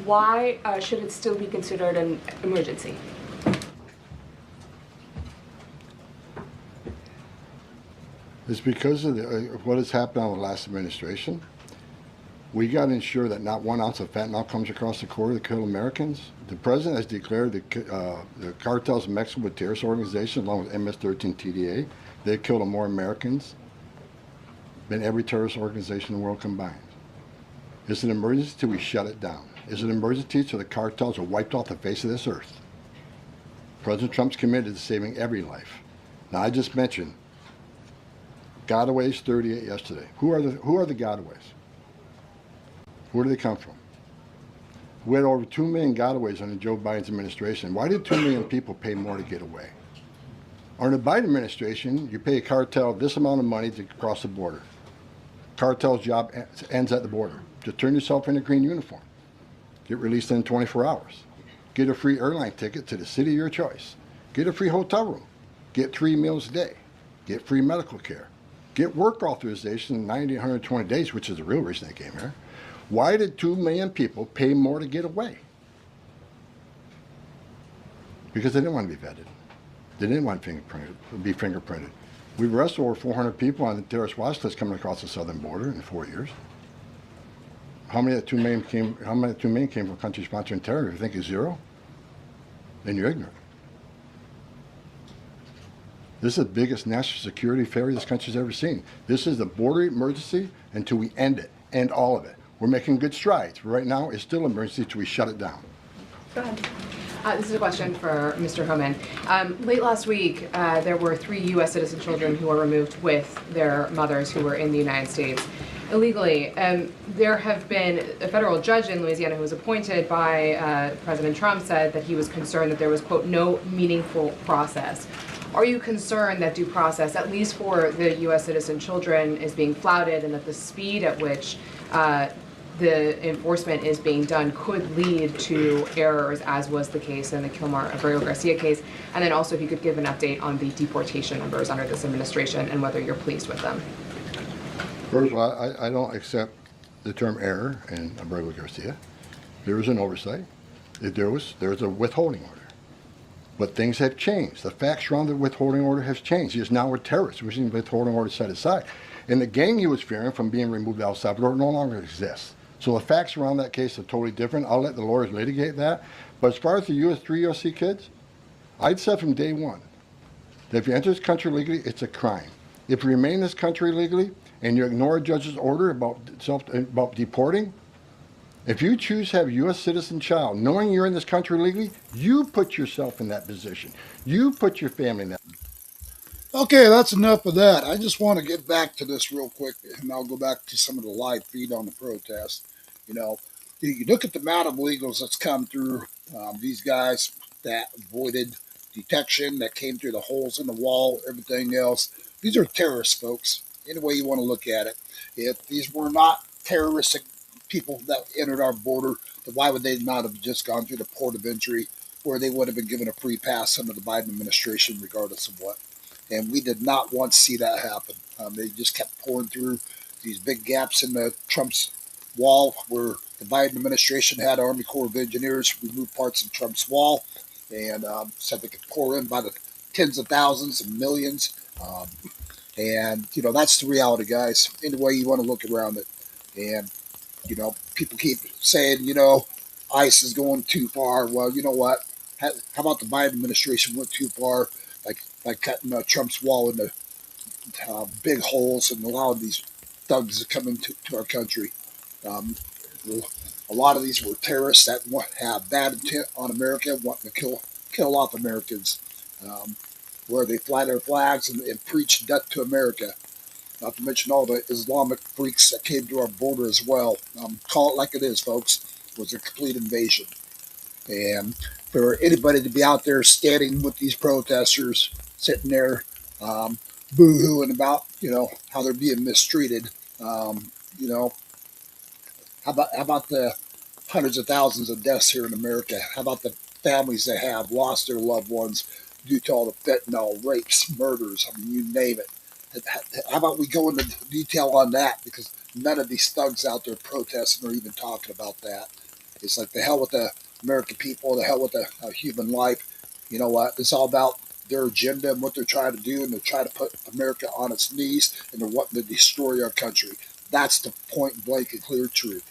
why should it still be considered an emergency? It's because of what has happened on the last administration. We got to ensure that not 1 ounce of fentanyl comes across the border to kill Americans. The president has declared the cartels of Mexico a terrorist organization along with MS-13 TDA. They've killed more Americans than every terrorist organization in the world combined. It's an emergency till we shut it down. It's an emergency till the cartels are wiped off the face of this earth. President Trump's committed to saving every life. Now, I just mentioned gotaways 38 yesterday. Who are the gotaways? Where do they come from? We had over 2 million gotaways under Joe Biden's administration. Why did 2 million people pay more to get away? Under the Biden administration, you pay a cartel this amount of money to cross the border. Cartel's job ends at the border. Just turn yourself in a green uniform. Get released in 24 hours. Get a free airline ticket to the city of your choice. Get a free hotel room. Get 3 meals a day. Get free medical care. Get work authorization in 90 to 120 days, which is the real reason they came here. Why did 2 million people pay more to get away? Because they didn't want to be vetted. They didn't want to be fingerprinted. We've arrested over 400 people on the terrorist watch list coming across the southern border in 4 years. How many of the 2 million came? How many of the 2 million came from countries sponsoring terror? If you think it's zero, then you're ignorant. This is the biggest national security failure this country's ever seen. This is the border emergency until we end it, end all of it. We're making good strides, but right now it's still an emergency until we shut it down. Go ahead. This is a question for Mr. Homan. Late last week, there were 3 U.S. citizen children who were removed with their mothers who were in the United States illegally. There have been a federal judge in Louisiana who was appointed by President Trump said that he was concerned that there was, quote, no meaningful process. Are you concerned that due process, at least for the U.S. citizen children, is being flouted and that the speed at which the enforcement is being done could lead to errors, as was the case in the Kilmar-Abrego Garcia case? And then also if you could give an update on the deportation numbers under this administration and whether you're pleased with them. First of all, I don't accept the term error in Abrego Garcia. There was an oversight. There's a withholding order. But things have changed. The facts around the withholding order has changed. He is now a terrorist. We've seen the withholding order set aside. And the gang he was fearing from being removed to El Salvador no longer exists. So the facts around that case are totally different. I'll let the lawyers litigate that. But as far as the 3 USC kids, I'd said from day one that if you enter this country legally, it's a crime. If you remain in this country legally and you ignore a judge's order about deporting, if you choose to have a U.S. citizen child, knowing you're in this country legally, you put yourself in that position. You put your family in that. Okay, that's enough of that. I just want to get back to this real quick, and I'll go back to some of the live feed on the protest. You know, you look at the amount of illegals that's come through, these guys that avoided detection, that came through the holes in the wall, everything else. These are terrorists, folks, any way you want to look at it. If these were not terroristic people that entered our border, then why would they not have just gone through the port of entry where they would have been given a free pass under the Biden administration, regardless of what? And we did not want to see that happen. They just kept pouring through these big gaps in the Trump's wall where the Biden administration had Army Corps of Engineers remove parts of Trump's wall and said they could pour in by the tens of thousands and millions. And, you know, that's the reality, guys, any way you want to look around it. And, you know, people keep saying, you know, ICE is going too far. Well, you know what? How about the Biden administration went too far by cutting Trump's wall into big holes and allowing these thugs to come into our country? A lot of these were terrorists that have bad intent on America, wanting to kill off Americans, where they fly their flags and preach death to America. Not to mention all the Islamic freaks that came to our border as well. Call it like it is, folks. It was a complete invasion. And for anybody to be out there standing with these protesters, sitting there boo-hooing about, you know, how they're being mistreated, you know, how about the hundreds of thousands of deaths here in America? How about the families that have lost their loved ones due to all the fentanyl, rapes, murders? I mean, you name it. How about we go into detail on that? Because none of these thugs out there protesting or even talking about that. It's like the hell with the American people, the hell with the human life. You know what? It's all about their agenda and what they're trying to do, and they're trying to put America on its knees, and they're wanting to destroy our country. That's the point blank and clear truth.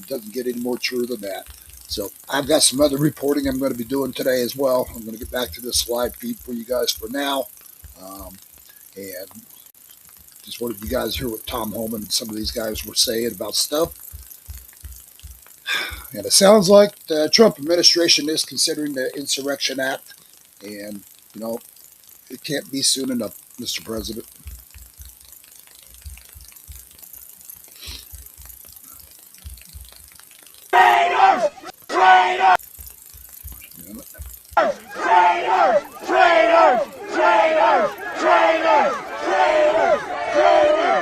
Doesn't get any more true than that. So I've got some other reporting I'm going to be doing today as well. I'm going to get back to this live feed for you guys for now. And just wanted you guys to hear what Tom Homan and some of these guys were saying about stuff. And it sounds like the Trump administration is considering the Insurrection Act. And, you know, it can't be soon enough, Mr. President. Traitors! Traitors! Traitors! Traitors! Traitors! Traitors! Traitors! Traitors!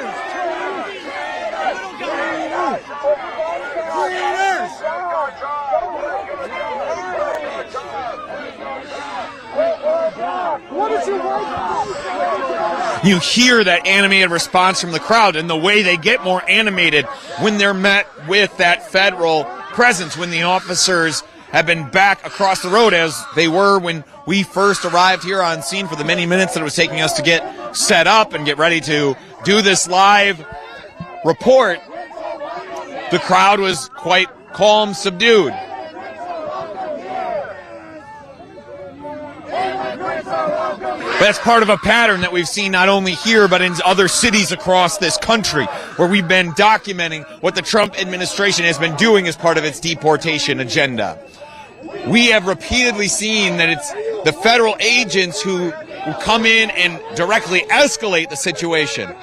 You hear that animated response from the crowd, and the way they get more animated when they're met with that federal presence, when the officers have been back across the road as they were when we first arrived here on scene for the many minutes that it was taking us to get set up and get ready to do this live report. The crowd was quite calm, subdued. That's part of a pattern that we've seen not only here but in other cities across this country, where we've been documenting what the Trump administration has been doing as part of its deportation agenda. We have repeatedly seen that it's the federal agents who come in and directly escalate the situation.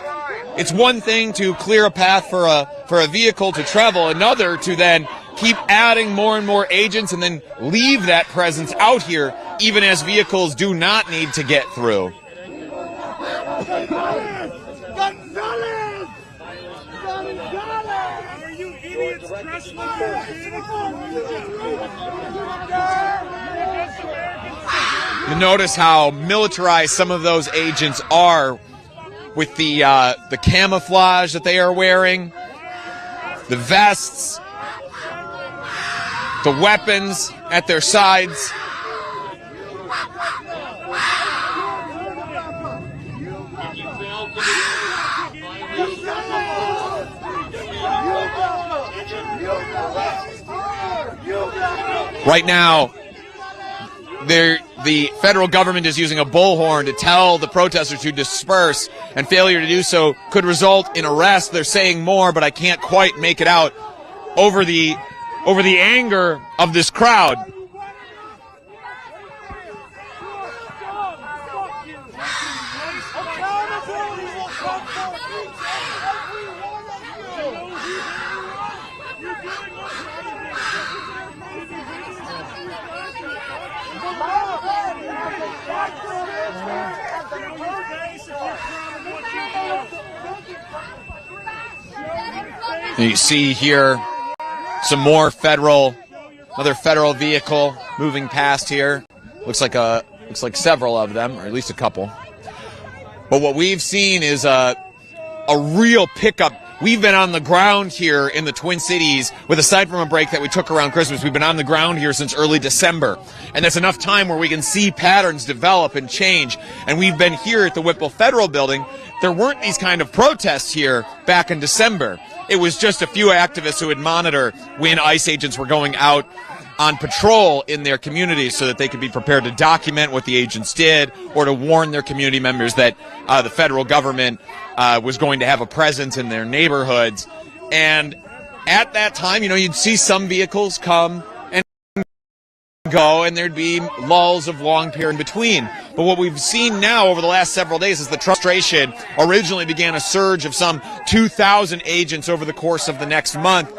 It's one thing to clear a path for a vehicle to travel, another to then keep adding more and more agents and then leave that presence out here even as vehicles do not need to get through. You notice how militarized some of those agents are with the camouflage that they are wearing, the vests, the weapons at their sides. Right now, the federal government is using a bullhorn to tell the protesters to disperse, and failure to do so could result in arrest. They're saying more, but I can't quite make it out over the anger of this crowd. And you see here some more another federal vehicle moving past here. Looks like several of them, or at least a couple. But what we've seen is a real pickup. We've been on the ground here in the Twin Cities, aside from a break that we took around Christmas, we've been on the ground here since early December. And that's enough time where we can see patterns develop and change. And we've been here at the Whipple Federal Building. There weren't these kind of protests here back in December. It was just a few activists who would monitor when ICE agents were going out on patrol in their communities so that they could be prepared to document what the agents did or to warn their community members that the federal government was going to have a presence in their neighborhoods. And at that time, you'd see some vehicles come and go, and there'd be lulls of long period in between. But what we've seen now over the last several days is the frustration originally began a surge of some 2,000 agents over the course of the next month,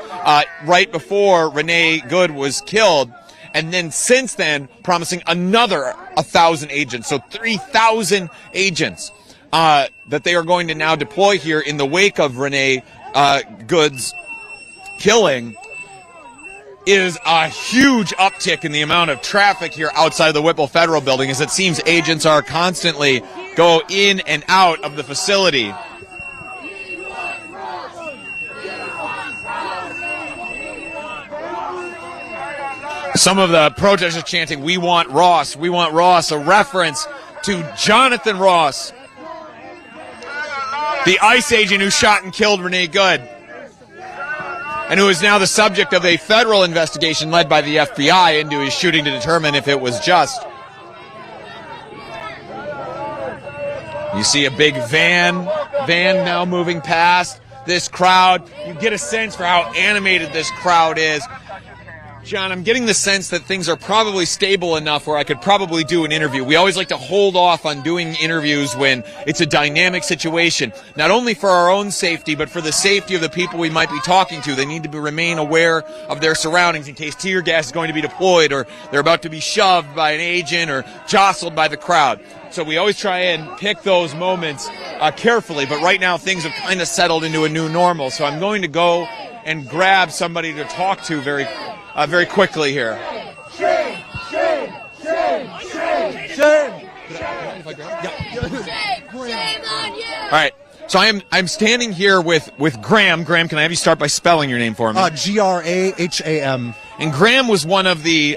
right before Renee Good was killed. And then since then, promising another 1,000 agents, so 3,000 agents that they are going to now deploy here in the wake of Renee Good's killing. Is a huge uptick in the amount of traffic here outside of the Whipple Federal Building, as it seems agents are constantly go in and out of the facility. Some of the protesters chanting, "We want Ross, we want Ross," a reference to Jonathan Ross, the ICE agent who shot and killed Renee Good, and who is now the subject of a federal investigation led by the FBI into his shooting to determine if it was just. You see a big van now moving past this crowd. You get a sense for how animated this crowd is. John, I'm getting the sense that things are probably stable enough where I could probably do an interview. We always like to hold off on doing interviews when it's a dynamic situation, not only for our own safety, but for the safety of the people we might be talking to. They need to remain aware of their surroundings in case tear gas is going to be deployed, or they're about to be shoved by an agent or jostled by the crowd. So we always try and pick those moments carefully, but right now things have kind of settled into a new normal. So I'm going to go and grab somebody to talk to very quickly here. Shame! Shame! Shame! Shame! Shame! Shame on you! All right. So I'm standing here with Graham. Graham, can I have you start by spelling your name for me? Graham. And Graham was one of these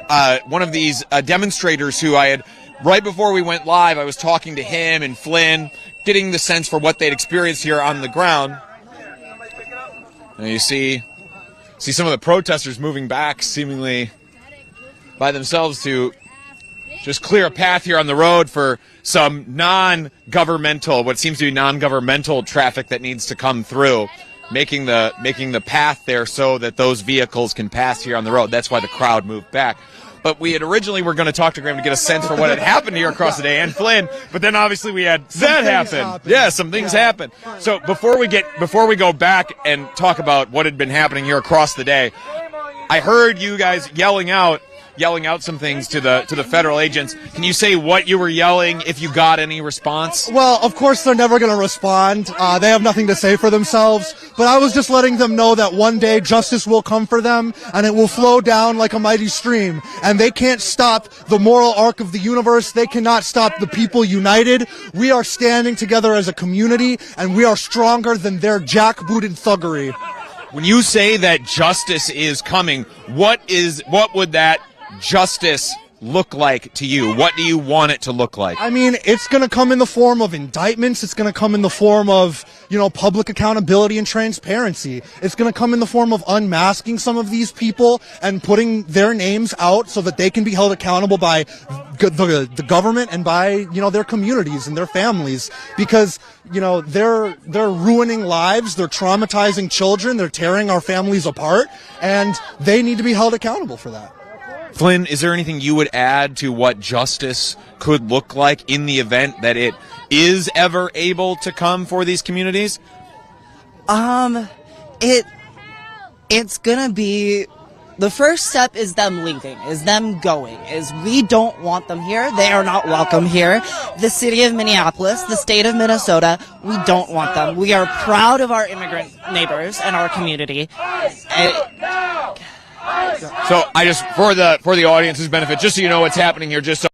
demonstrators who I had, right before we went live, I was talking to him and Flynn, getting the sense for what they'd experienced here on the ground. And you see some of the protesters moving back seemingly by themselves to just clear a path here on the road for some what seems to be non-governmental traffic that needs to come through, making the path there so that those vehicles can pass here on the road. That's why the crowd moved back. But we had originally were going to talk to Graham to get a sense for what had happened here across the day, and Flynn. But then obviously we had that happen. Yeah, some things happened. So before we go back and talk about what had been happening here across the day, I heard you guys yelling out some things to the federal agents. Can you say what you were yelling, if you got any response? Well, of course they're never going to respond. They have nothing to say for themselves. But I was just letting them know that one day justice will come for them, and it will flow down like a mighty stream. And they can't stop the moral arc of the universe. They cannot stop the people united. We are standing together as a community, and we are stronger than their jackbooted thuggery. When you say that justice is coming, what would that justice look like to you? What do you want it to look like? I mean, it's going to come in the form of indictments. It's going to come in the form of, public accountability and transparency. It's going to come in the form of unmasking some of these people and putting their names out so that they can be held accountable by the government and by, their communities and their families, because, they're ruining lives. They're traumatizing children. They're tearing our families apart, and they need to be held accountable for that. Flynn, is there anything you would add to what justice could look like in the event that it is ever able to come for these communities? It's gonna be The first step is them leaving, is them going, is we don't want them here. They are not welcome here. The city of Minneapolis, the state of Minnesota, we don't want them. We are proud of our immigrant neighbors and our community. So I just, for the audience's benefit, just so you know what's happening here, just so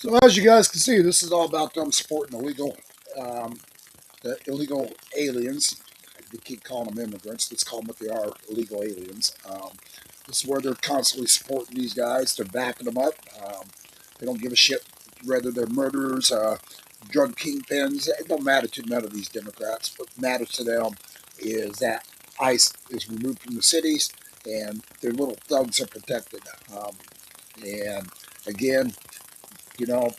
So as you guys can see, this is all about them supporting the illegal aliens. We keep calling them immigrants. Let's call them what they are, illegal aliens. This is where they're constantly supporting these guys. They're backing them up. They don't give a shit whether they're murderers, drug kingpins. It don't matter to none of these Democrats. What matters to them is that ICE is removed from the cities and their little thugs are protected. And again, you know,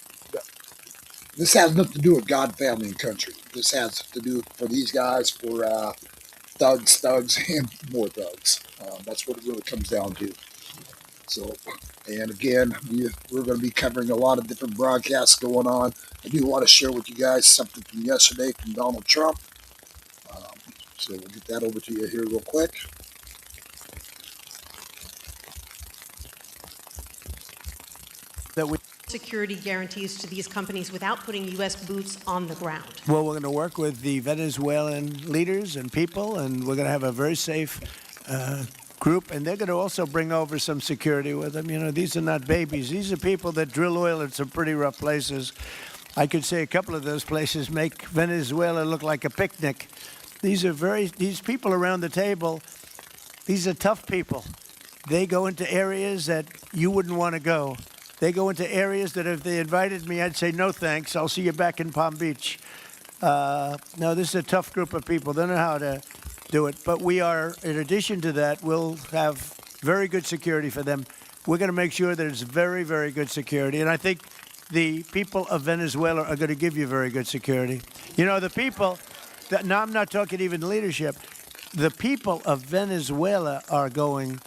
this has nothing to do with God, family, and country. This has to do for these guys, for thugs, and more thugs. That's what it really comes down to. So, and again, we're going to be covering a lot of different broadcasts going on. I do want to share with you guys something from yesterday from Donald Trump. So we'll get that over to you here real quick. That we security guarantees to these companies without putting U.S. boots on the ground? Well, we're going to work with the Venezuelan leaders and people, and we're going to have a very safe group, and they're going to also bring over some security with them. You know, these are not babies. These are people that drill oil in some pretty rough places. I could say a couple of those places make Venezuela look like a picnic. These people around the table, these are tough people. They go into areas that you wouldn't want to go. They go into areas that if they invited me, I'd say, no thanks, I'll see you back in Palm Beach. No, this is a tough group of people. They know how to do it. But we are, in addition to that, we'll have very good security for them. We're going to make sure there's very, very good security. And I think the people of Venezuela are going to give you very good security. You know, the people, now I'm not talking even leadership, the people of Venezuela are going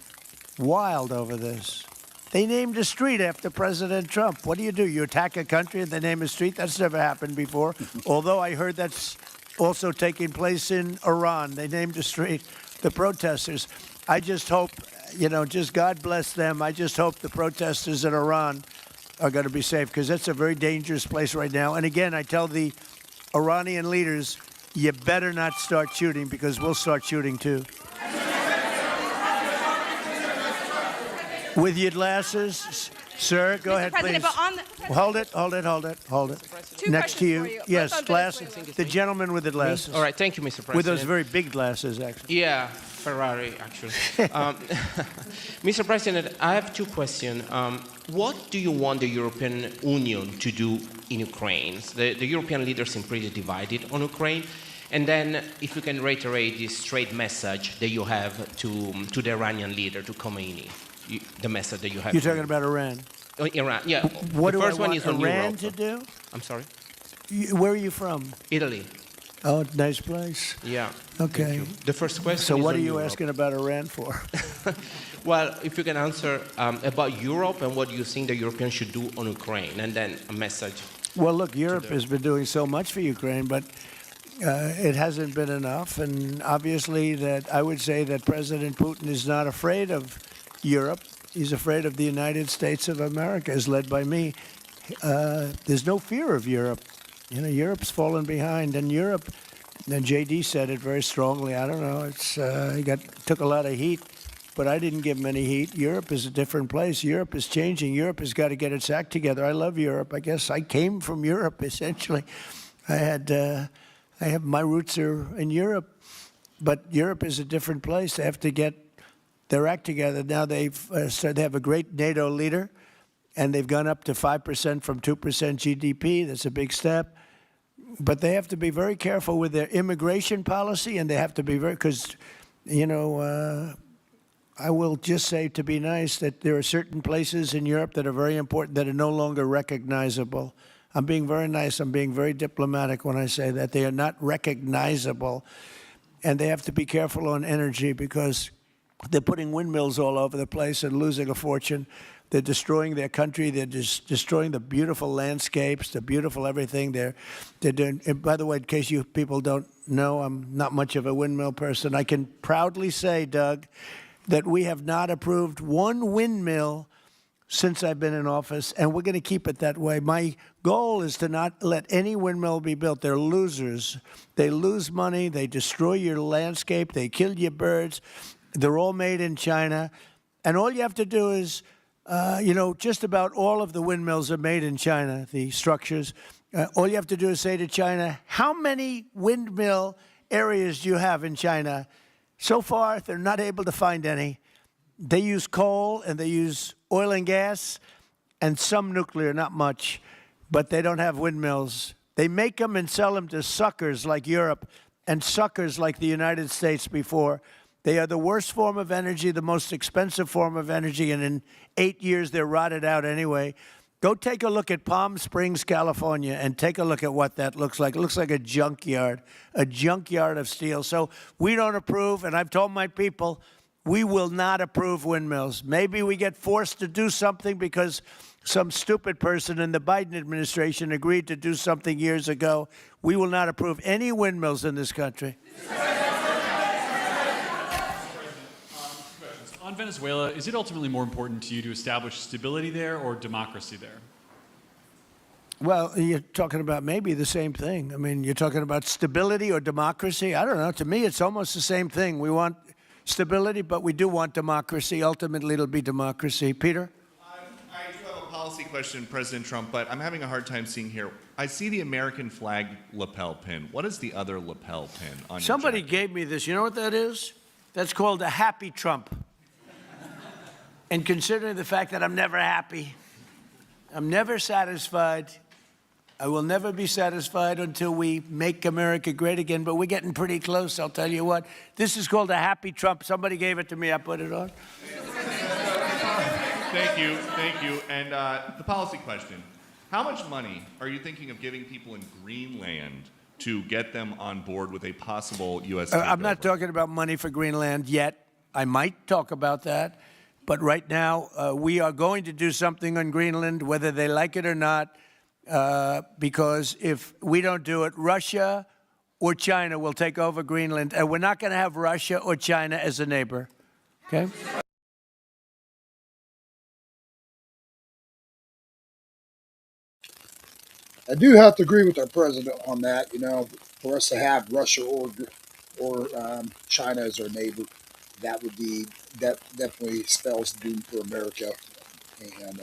wild over this. They named a street after President Trump. What do? You attack a country and they name a street? That's never happened before. Although I heard that's also taking place in Iran. They named a street. The protesters. I just hope, you know, just God bless them. I just hope the protesters in Iran are going to be safe, because that's a very dangerous place right now. And again, I tell the Iranian leaders, you better not start shooting, because we'll start shooting too. With your glasses, sir, go ahead, please. Hold it. Next to you. Yes, glasses. The gentleman with the glasses. All right, thank you, Mr. President. With those very big glasses, actually. Yeah, Ferrari, actually. Mr. President, I have two questions. What do you want the European Union to do in Ukraine? The European leaders seem pretty divided on Ukraine. And then, if you can reiterate this straight message that you have to the Iranian leader, to Khomeini. The message that you have. You're talking about Iran? Oh, Iran, yeah. What the do first I want one is on Iran Europe. to do? I'm sorry? Where are you from? Italy. Oh, nice place. Yeah. Okay. The first question So is what on are you Europe. asking about Iran for? Well, if you can answer about Europe and what you think the Europeans should do on Ukraine, and then a message. Well, look, Europe has been doing so much for Ukraine, but it hasn't been enough. And obviously that I would say that President Putin is not afraid of Europe. He's afraid of the United States of America, as led by me. There's no fear of Europe. You know, Europe's fallen behind, and Europe, and JD said it very strongly. I don't know, he took a lot of heat, but I didn't give him any heat. Europe is a different place. Europe is changing. Europe has got to get its act together. I love Europe. I guess I came from Europe, essentially. I have my roots are in Europe, but Europe is a different place. They have to get their act together. Now they have a great NATO leader, and they've gone up to 5% from 2% GDP. That's a big step. But they have to be very careful with their immigration policy, and they have to be because, you know, I will just say, to be nice, that there are certain places in Europe that are very important that are no longer recognizable. I'm being very nice. I'm being very diplomatic when I say that. They are not recognizable, and they have to be careful on energy, because they're putting windmills all over the place and losing a fortune. They're destroying their country. They're just destroying the beautiful landscapes, the beautiful everything. They're doing. And by the way, in case you people don't know, I'm not much of a windmill person. I can proudly say, Doug, that we have not approved one windmill since I've been in office, and we're going to keep it that way. My goal is to not let any windmill be built. They're losers. They lose money. They destroy your landscape. They kill your birds. They're all made in China. And all you have to do is, just about all of the windmills are made in China, the structures. All you have to do is say to China, how many windmill areas do you have in China? So far, they're not able to find any. They use coal and they use oil and gas and some nuclear, not much, but they don't have windmills. They make them and sell them to suckers like Europe and suckers like the United States before. They are the worst form of energy, the most expensive form of energy, and in 8 years they're rotted out anyway. Go take a look at Palm Springs, California, and take a look at what that looks like. It looks like a junkyard of steel. So we don't approve, and I've told my people, we will not approve windmills. Maybe we get forced to do something because some stupid person in the Biden administration agreed to do something years ago. We will not approve any windmills in this country. On Venezuela, is it ultimately more important to you to establish stability there or democracy there? Well, you're talking about maybe the same thing. I mean, you're talking about stability or democracy. I don't know. To me, it's almost the same thing. We want stability, but we do want democracy. Ultimately, it'll be democracy. Peter? I do have a policy question, President Trump, but I'm having a hard time seeing here. I see the American flag lapel pin. What is the other lapel pin on Somebody gave me this. You know what that is? That's called a happy Trump. And considering the fact that I'm never happy, I'm never satisfied, I will never be satisfied until we make America great again, but we're getting pretty close, I'll tell you what. This is called a happy Trump. Somebody gave it to me, I put it on. Thank you. And the policy question. How much money are you thinking of giving people in Greenland to get them on board with a possible U.S. I'm not talking about money for Greenland yet. I might talk about that. But right now, we are going to do something on Greenland, whether they like it or not, because if we don't do it, Russia or China will take over Greenland, and we're not going to have Russia or China as a neighbor. Okay? I do have to agree with our president on that. For us to have Russia or China as our neighbor, that definitely spells doom for America. And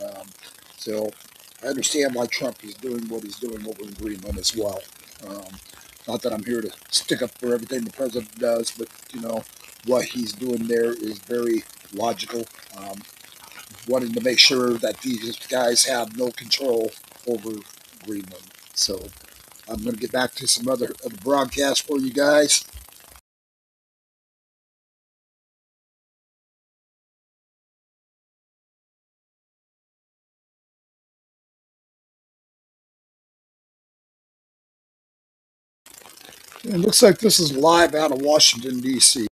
so I understand why Trump is doing what he's doing over in Greenland as well. Not that I'm here to stick up for everything the president does, but what he's doing there is very logical. Wanting to make sure that these guys have no control over Greenland. So I'm going to get back to some other broadcasts for you guys. It looks like this is live out of Washington, D.C.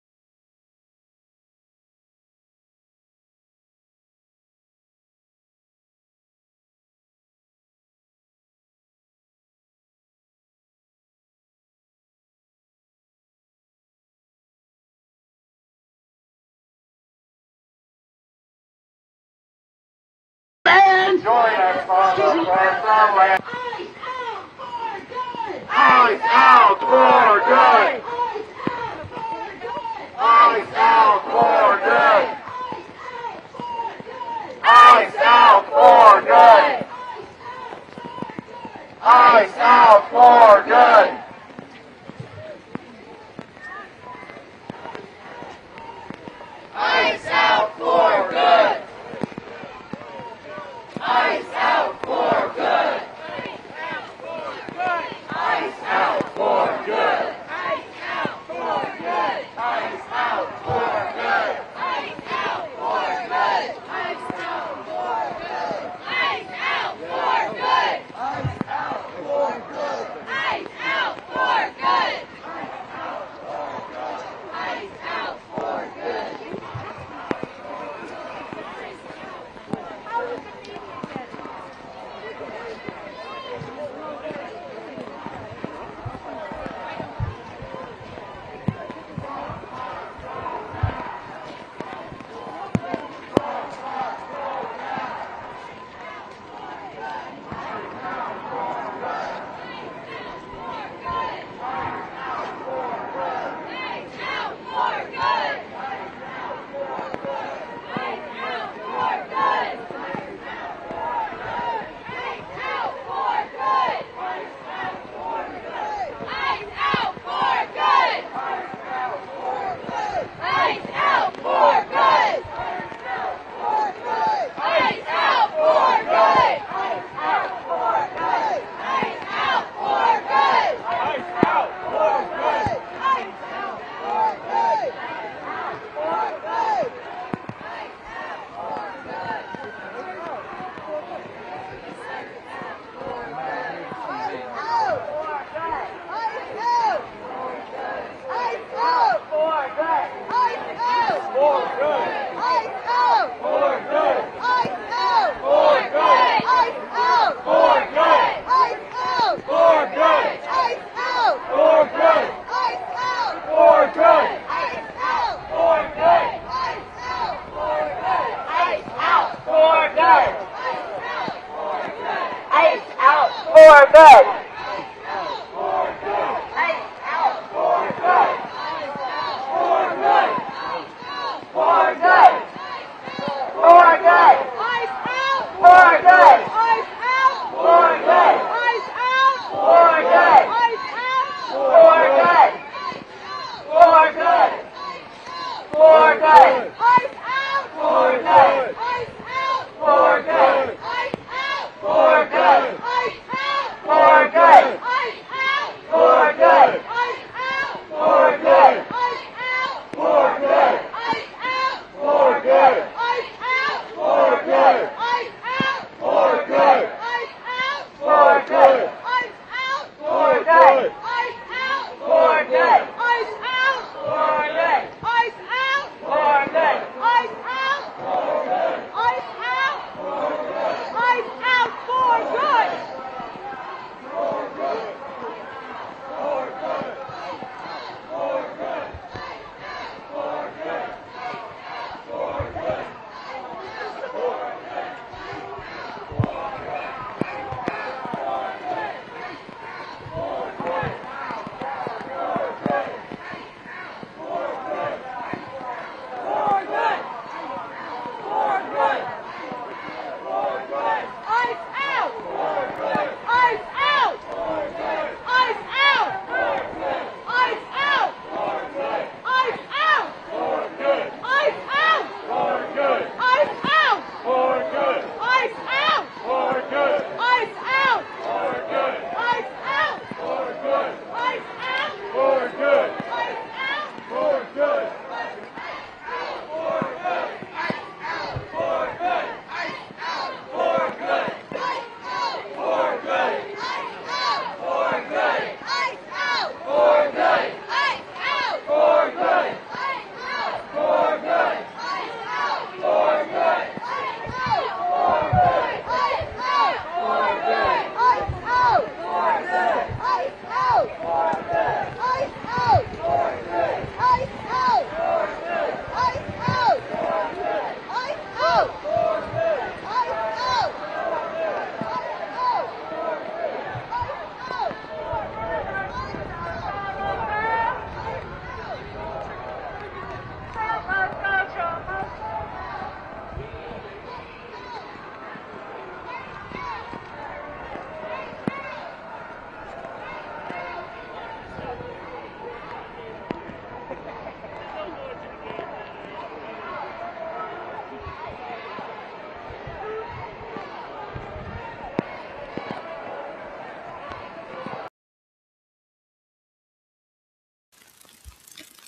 Join us for the land. Ice out for good! Ice out for good! Ice out for good! Ice out for good! Ice out for good! Ice out for good! Ice out for good! Ice out for good! Ice out for good! Ice out for good! Ice out for good! Ice out for good! Ice out for good! Ice out For good.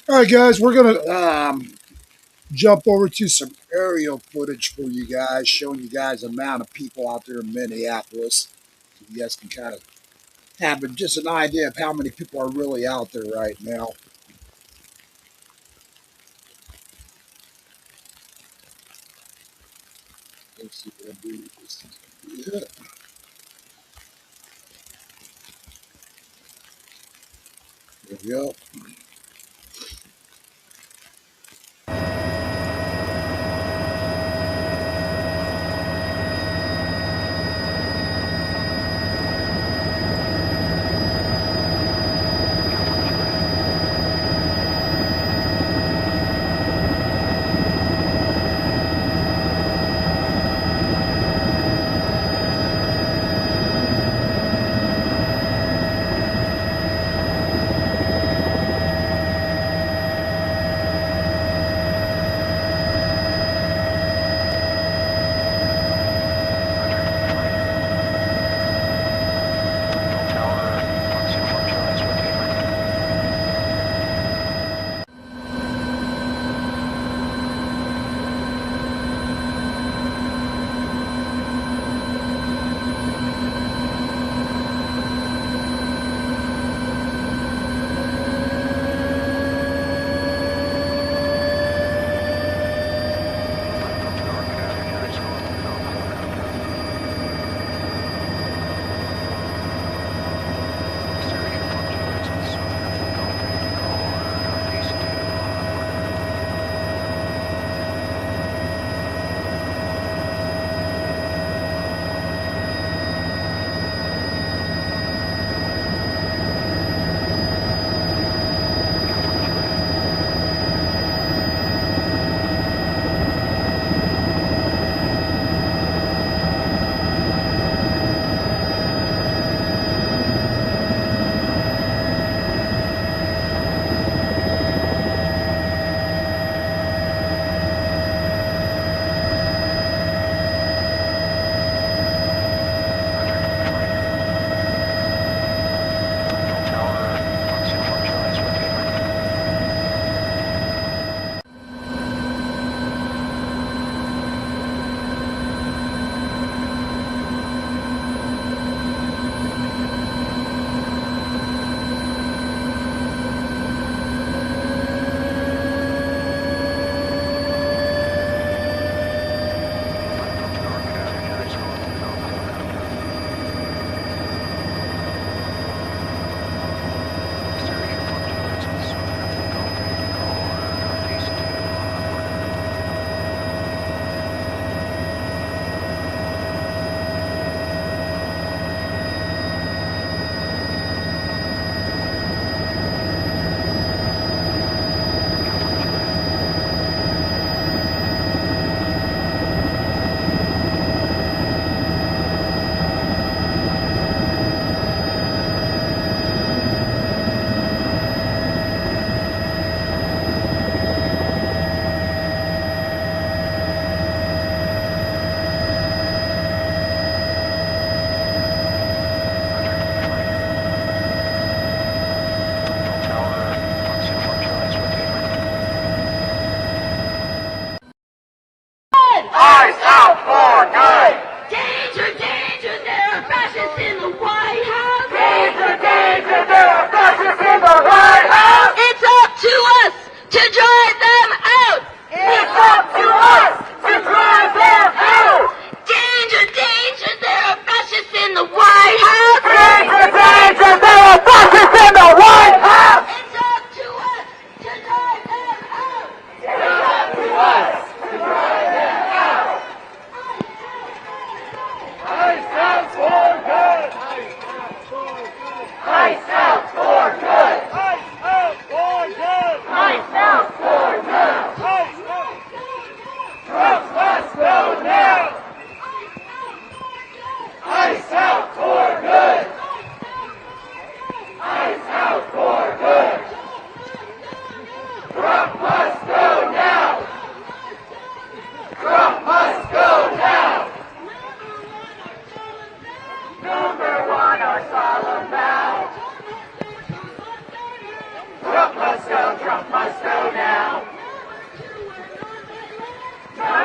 All right, guys, we're going to jump over to some aerial footage for you guys, showing you guys the amount of people out there in Minneapolis. So you guys can kind of have just an idea of how many people are really out there right now. Let's see what I do with this. Yeah. There we go.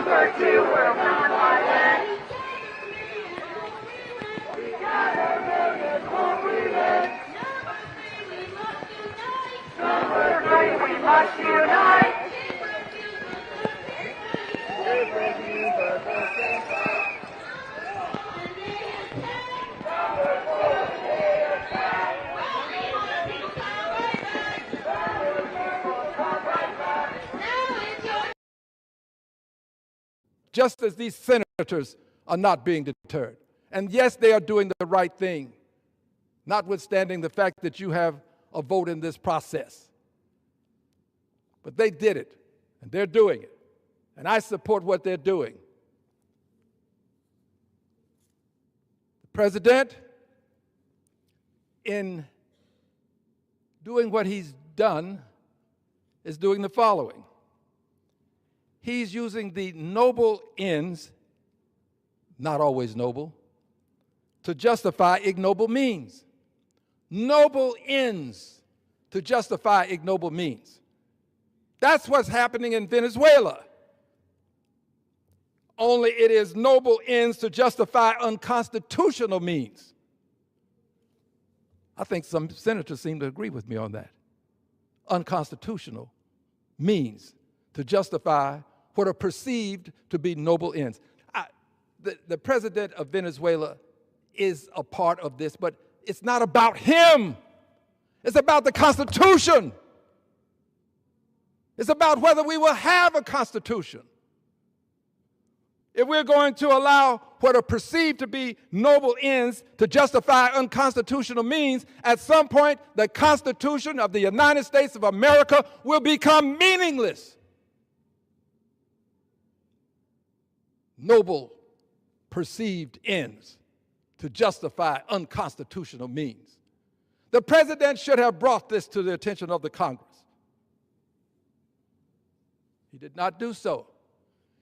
Number 2 will not relent. Number 3, we must unite. Just as these senators are not being deterred. And yes, they are doing the right thing, notwithstanding the fact that you have a vote in this process. But they did it, and they're doing it. And I support what they're doing. The president, in doing what he's done, is doing the following. He's using the noble ends, not always noble, to justify ignoble means. Noble ends to justify ignoble means. That's what's happening in Venezuela. Only it is noble ends to justify unconstitutional means. I think some senators seem to agree with me on that. Unconstitutional means to justify what are perceived to be noble ends. The president of Venezuela is a part of this, but it's not about him. It's about the Constitution. It's about whether we will have a Constitution. If we're going to allow what are perceived to be noble ends to justify unconstitutional means, at some point the Constitution of the United States of America will become meaningless. Noble perceived ends to justify unconstitutional means. The president should have brought this to the attention of the Congress. He did not do so.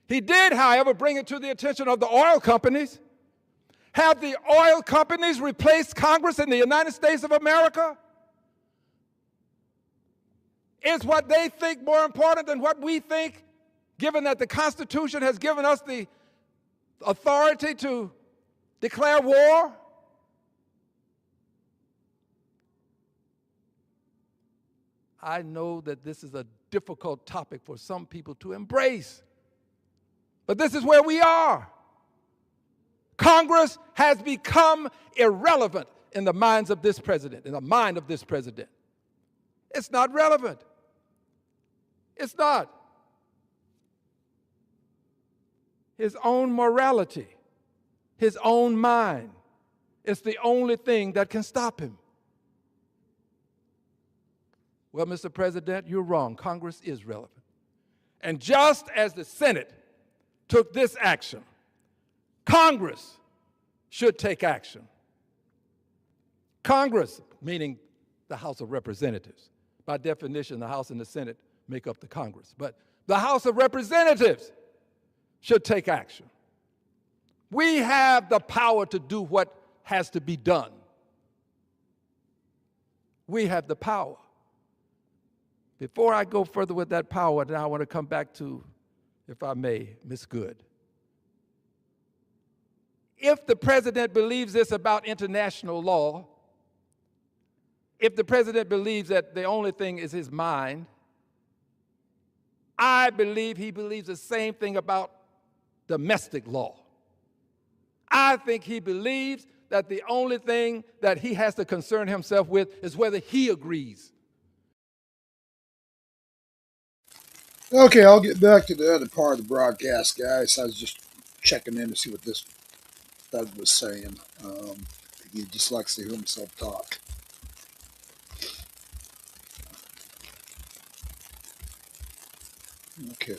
He did, however, bring it to the attention of the oil companies. Have the oil companies replaced Congress in the United States of America? Is what they think more important than what we think, given that the Constitution has given us the authority to declare war? I know that this is a difficult topic for some people to embrace, but this is where we are. Congress has become irrelevant in the minds of this president, in the mind of this president. It's not relevant. It's not. His own morality, his own mind, is the only thing that can stop him. Well, Mr. President, you're wrong. Congress is relevant. And just as the Senate took this action, Congress should take action. Congress, meaning the House of Representatives. By definition, the House and the Senate make up the Congress. But the House of Representatives should take action. We have the power to do what has to be done. We have the power. Before I go further with that power, now I want to come back to, if I may, Ms. Good. If the president believes this about international law, if the president believes that the only thing is his mind, I believe he believes the same thing about domestic law. I think he believes that the only thing that he has to concern himself with is whether he agrees. Okay, I'll get back to the other part of the broadcast, guys. I was just checking in to see what this Doug was saying. He just likes to hear himself talk. Okay.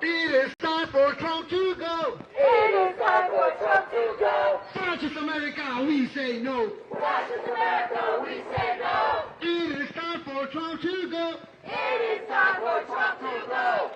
It is time for Trump to go. It is time for Trump to go. Fascist America, we say no. Fascist America, we say no. It is time for Trump to go. It is time for Trump to go.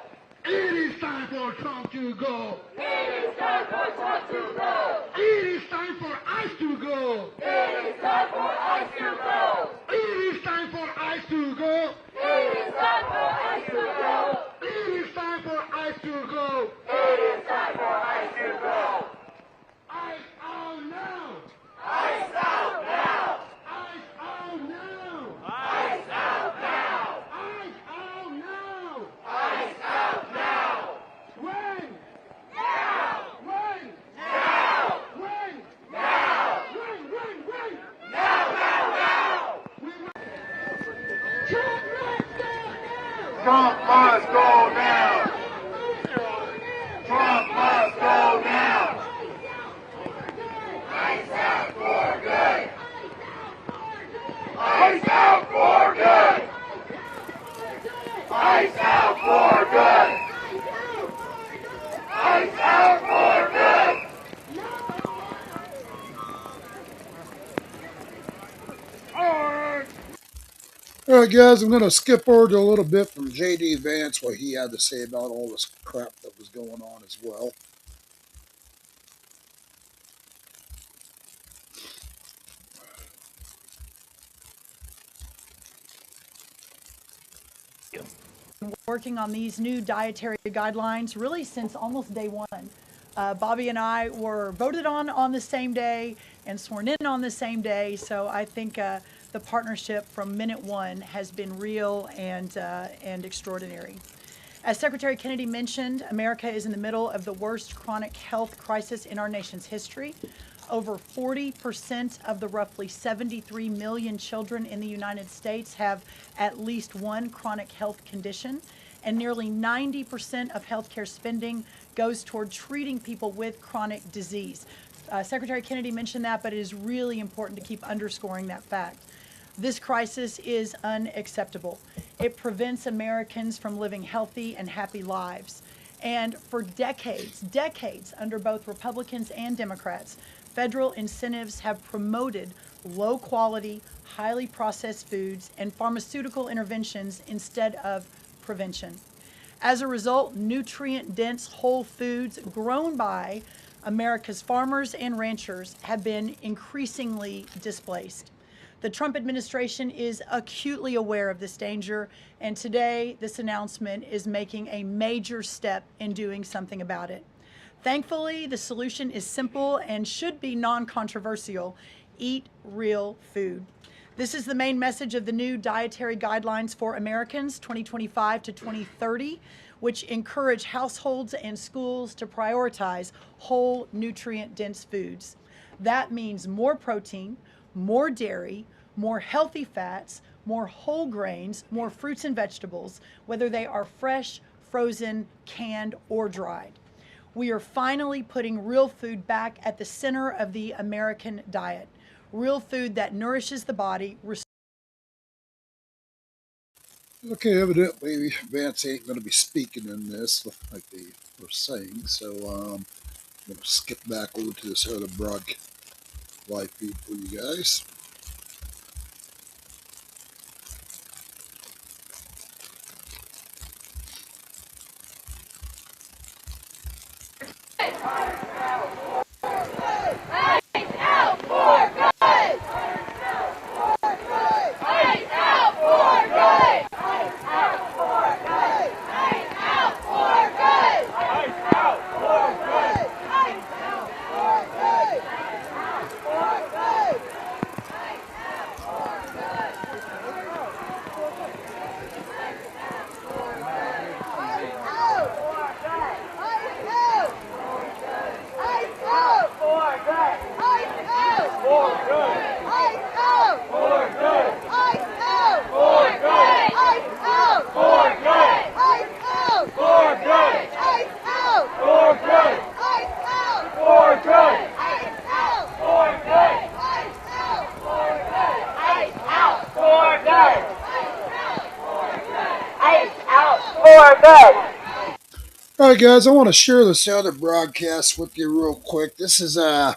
It is time for Trump to go. It is time for Trump to go. It is time for ICE to go. It is time for ICE to go. It is time for ICE to go. It is time for ICE to go. It is time for ICE to go. It is time for ICE to go. ICE out now. ICE out now. ICE out now. ICE out now. ICE out now. ICE out now. When? Now. When? Now. When? Now. When? Now, now, now. Trump must go now. Trump must go now. ICE out for good. ICE out for good. ICE out for good. ICE out for good. All right, guys, I'm going to skip over to a little bit from J.D. Vance, what he had to say about all this crap that was going on as well. Working on these new dietary guidelines really since almost day one. Bobby and I were voted on the same day and sworn in on the same day, so I think the partnership from minute one has been real and extraordinary. As Secretary Kennedy mentioned, America is in the middle of the worst chronic health crisis in our nation's history. Over 40% of the roughly 73 million children in the United States have at least one chronic health condition, and nearly 90% of healthcare spending goes toward treating people with chronic disease. Secretary Kennedy mentioned that, but it is really important to keep underscoring that fact. This crisis is unacceptable. It prevents Americans from living healthy and happy lives. And for decades, under both Republicans and Democrats, federal incentives have promoted low-quality, highly processed foods and pharmaceutical interventions instead of prevention. As a result, nutrient-dense whole foods grown by America's farmers and ranchers have been increasingly displaced. The Trump administration is acutely aware of this danger, and today this announcement is making a major step in doing something about it. Thankfully, the solution is simple and should be non-controversial: eat real food. This is the main message of the new Dietary Guidelines for Americans 2025 to 2030, which encourage households and schools to prioritize whole, nutrient-dense foods. That means more protein, more dairy, more healthy fats, more whole grains, more fruits and vegetables, whether they are fresh, frozen, canned, or dried. We are finally putting real food back at the center of the American diet. Real food that nourishes the body. Okay, evidently Vance ain't going to be speaking in this like they were saying, so I'm going to skip back over to this other live feed for you guys. All right, guys, I want to share this other broadcast with you real quick. This is all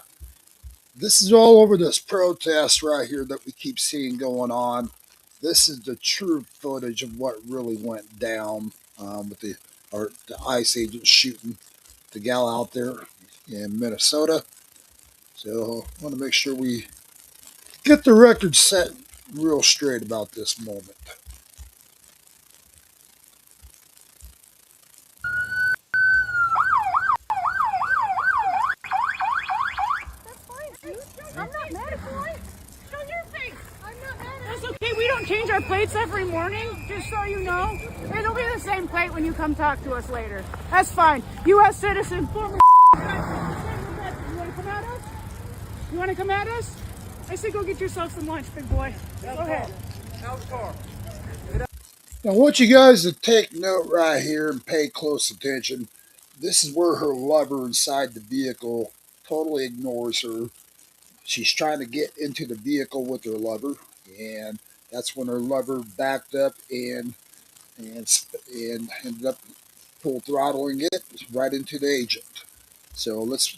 over this protest right here that we keep seeing going on. This is the true footage of what really went down with the ICE agents shooting the gal out there in Minnesota. So I want to make sure we get the record set real straight about this moment. That's okay. We don't change our plates every morning, just so you know. It'll be the same plate when you come talk to us later. That's fine. U.S. citizen, former. You want to come at us? You want to come at us? I say go get yourself some lunch, big boy. Go ahead. Now, I want you guys to take note right here and pay close attention. This is where her lover inside the vehicle totally ignores her. She's trying to get into the vehicle with her lover, and that's when her lover backed up and ended up full throttling it right into the agent. So let's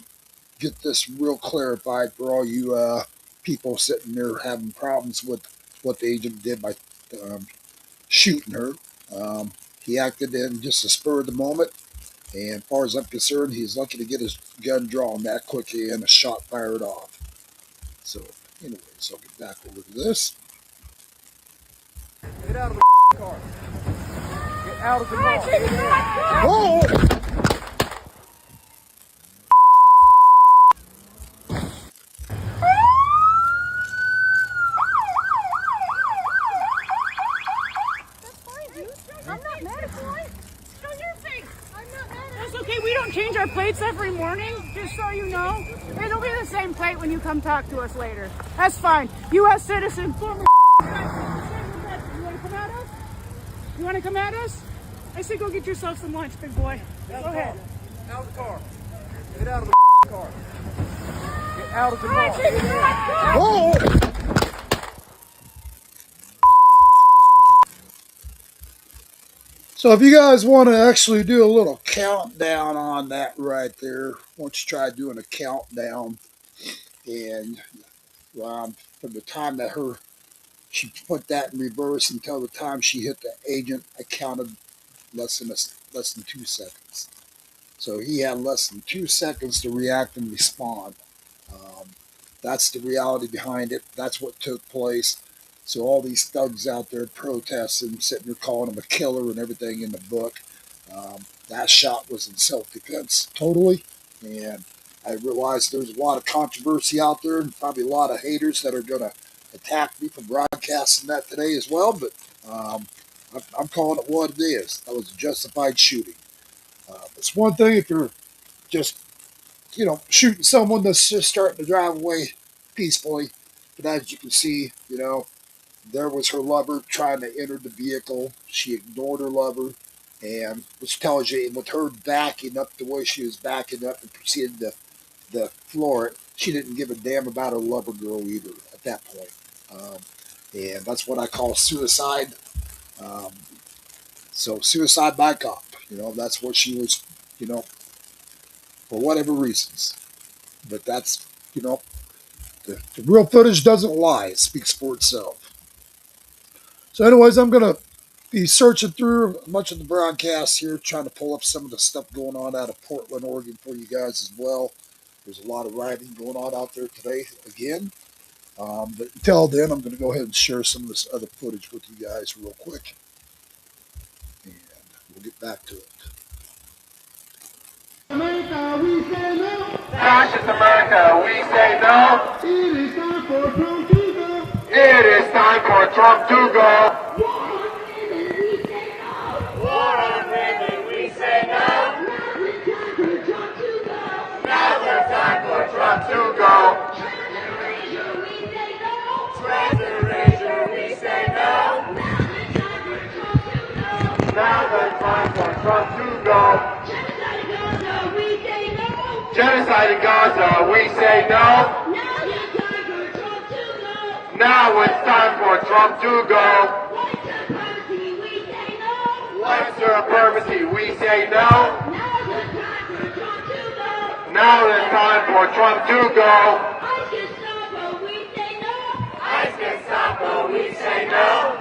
get this real clarified for all you people sitting there having problems with what the agent did by um, shooting her. He acted in just a spur of the moment, and as far as I'm concerned, he's lucky to get his gun drawn that quickly and a shot fired off. So, anyways, I'll get back over to this. Get out of the car. Get out of the car. Whoa! That's okay. We don't change our plates every morning, just so you know. It'll be the same plate when you come talk to us later. That's fine. U.S. citizen, former. You want to come at us? You want to come at us? I say go get yourself some lunch, big boy. Go ahead. Out of the car. Get out of the car. Get out of the car. Whoa! So if you guys want to actually do a little countdown on that right there, why don't you try doing a countdown, and from the time that she put that in reverse until the time she hit the agent, I counted less than 2 seconds. So he had less than 2 seconds to react and respond. Um, that's the reality behind it. That's what took place. So all these thugs out there protesting, sitting there calling him a killer and everything in the book, that shot was in self-defense totally. And I realize there's a lot of controversy out there and probably a lot of haters that are going to attack me for broadcasting that today as well. But I'm calling it what it is. That was a justified shooting. It's one thing if you're just, shooting someone that's just starting to drive away peacefully. But as you can see, there was her lover trying to enter the vehicle. She ignored her lover, and which tells you with her backing up the way she was backing up and proceeded to floor it, she didn't give a damn about her lover girl either at that point. And that's what I call suicide. So suicide by cop. That's what she was, for whatever reasons. But that's, the real footage doesn't lie. It speaks for itself. So anyways, I'm going to be searching through much of the broadcast here, trying to pull up some of the stuff going on out of Portland, Oregon for you guys as well. There's a lot of rioting going on out there today again. But until then, I'm going to go ahead and share some of this other footage with you guys real quick. And we'll get back to it. America, we say no. Fascist America, we say no. It is time for Trump to go. It is time for Trump to go. War on women, we say no. Now's the time for Trump to go. Treasure, we say no. Now's the time for Trump to go. Genocide in Gaza, we say no. Now it's time for Trump to go. White supremacy, we say no. Now it's time for Trump to go. ICE Gestapo, we say no.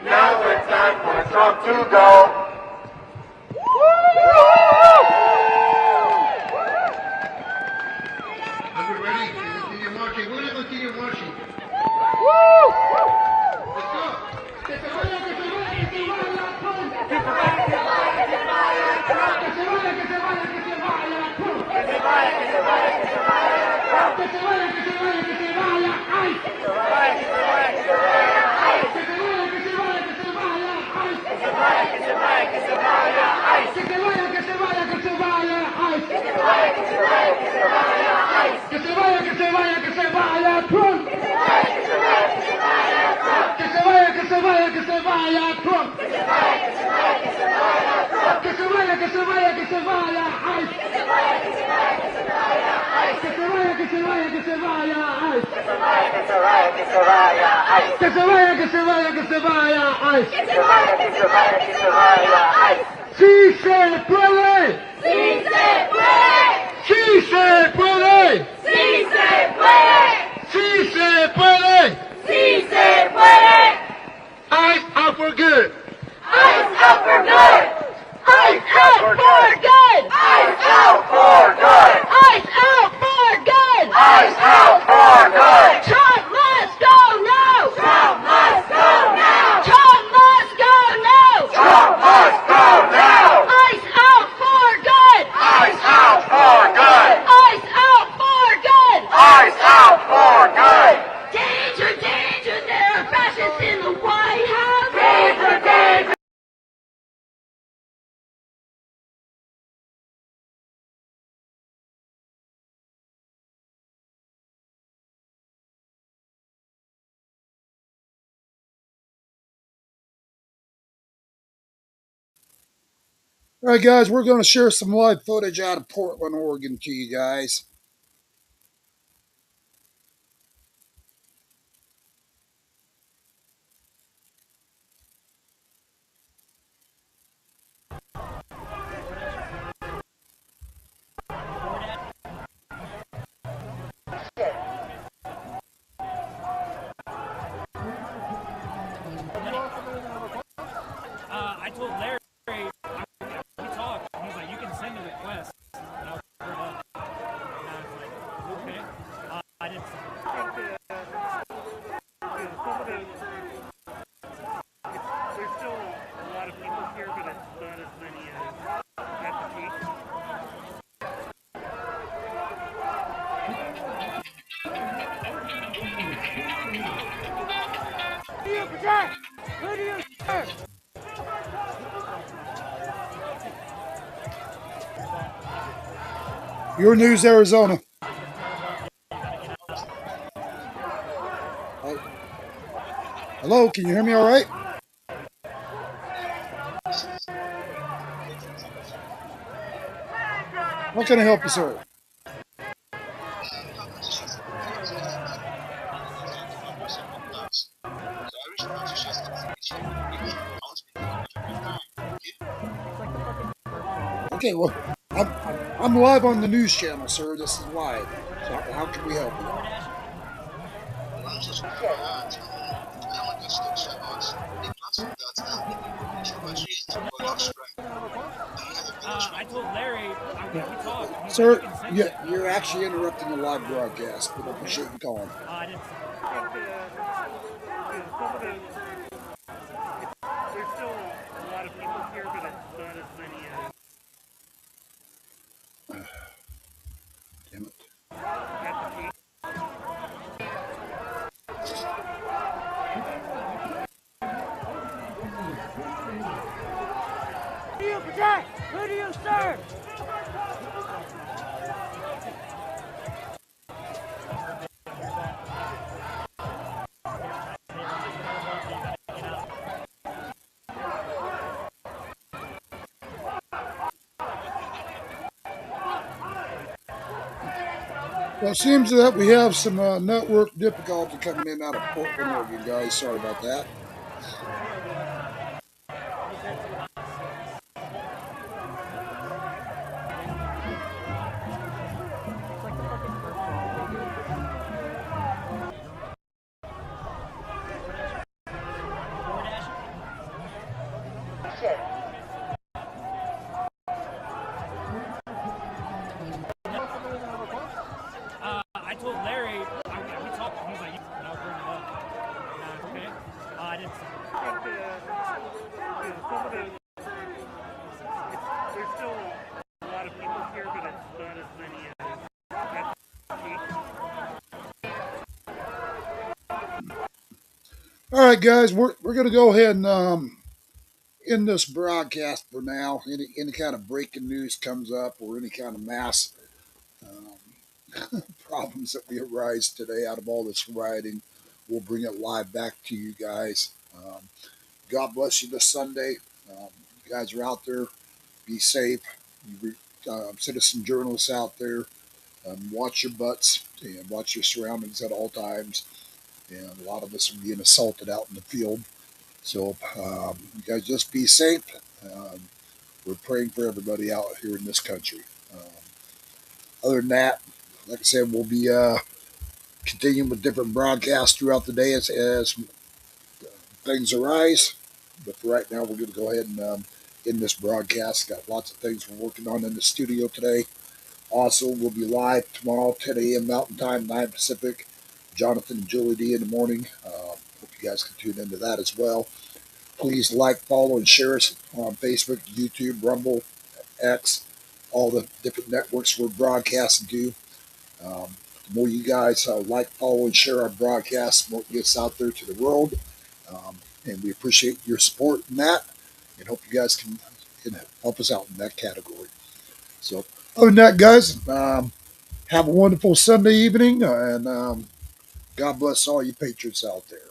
Now it's time for Trump to go. Are we ready? Continue marching. We're going to continue marching. Let's go. ¡Sí se puede! ¡Sí se puede! ¡Sí se puede! ¡Sí se puede! ¡Sí se puede! ¡Sí se puede! ICE out for good! ICE out for good! ICE out for good! ICE out for good! ICE out for good! ICE out for good! Trump must go now! Trump must go now! Trump must go now! Trump must go now! ICE out for good! ICE out for good! ICE out for good! ICE out for good! Danger, danger, there are fascists in the White House! Danger, danger! All right, guys, we're going to share some live footage out of Portland, Oregon to you guys. I told Larry, we talked, and he's like, you can send a request. And I was like, okay. I didn't send it. There's still a lot of people here, but it's not as many at the peak. Who do you protect? Who do you serve? Your News, Arizona. Hello, can you hear me all right? How can I help you, sir? Okay, well, I'm live on the news channel, sir. This is live. So how can we help you? I told Larry, we talked. Sir, you're actually interrupting the live broadcast, but I appreciate you calling. I didn't send There's still a lot of people here, but it's not as many Damn it. at the peak. Who do you protect? Who do you serve? Well, it seems that we have some network difficulty coming in out of Portland, Oregon, guys. Sorry about that. There's still a lot of people here, but it's not as many as All right, guys, we're going to go ahead and end this broadcast for now. Any kind of breaking news comes up or any kind of mass problems that we arise today out of all this rioting, we'll bring it live back to you guys. God bless you this Sunday. You guys are out there. Be safe. You citizen journalists out there, watch your butts and watch your surroundings at all times. And a lot of us are being assaulted out in the field. So you guys just be safe. We're praying for everybody out here in this country. Other than that, like I said, we'll be continuing with different broadcasts throughout the day as things arise. But for right now, we're going to go ahead and end this broadcast. Got lots of things we're working on in the studio today. Also, we'll be live tomorrow, 10 a.m. Mountain Time, 9 Pacific. Jonathan and Julie D in the morning. Hope you guys can tune into that as well. Please like, follow, and share us on Facebook, YouTube, Rumble, X, all the different networks we're broadcasting to. The more you guys like, follow, and share our broadcasts, the more it gets out there to the world. And we appreciate your support in that and hope you guys can help us out in that category. So, other than that, guys, have a wonderful Sunday evening and God bless all you patriots out there.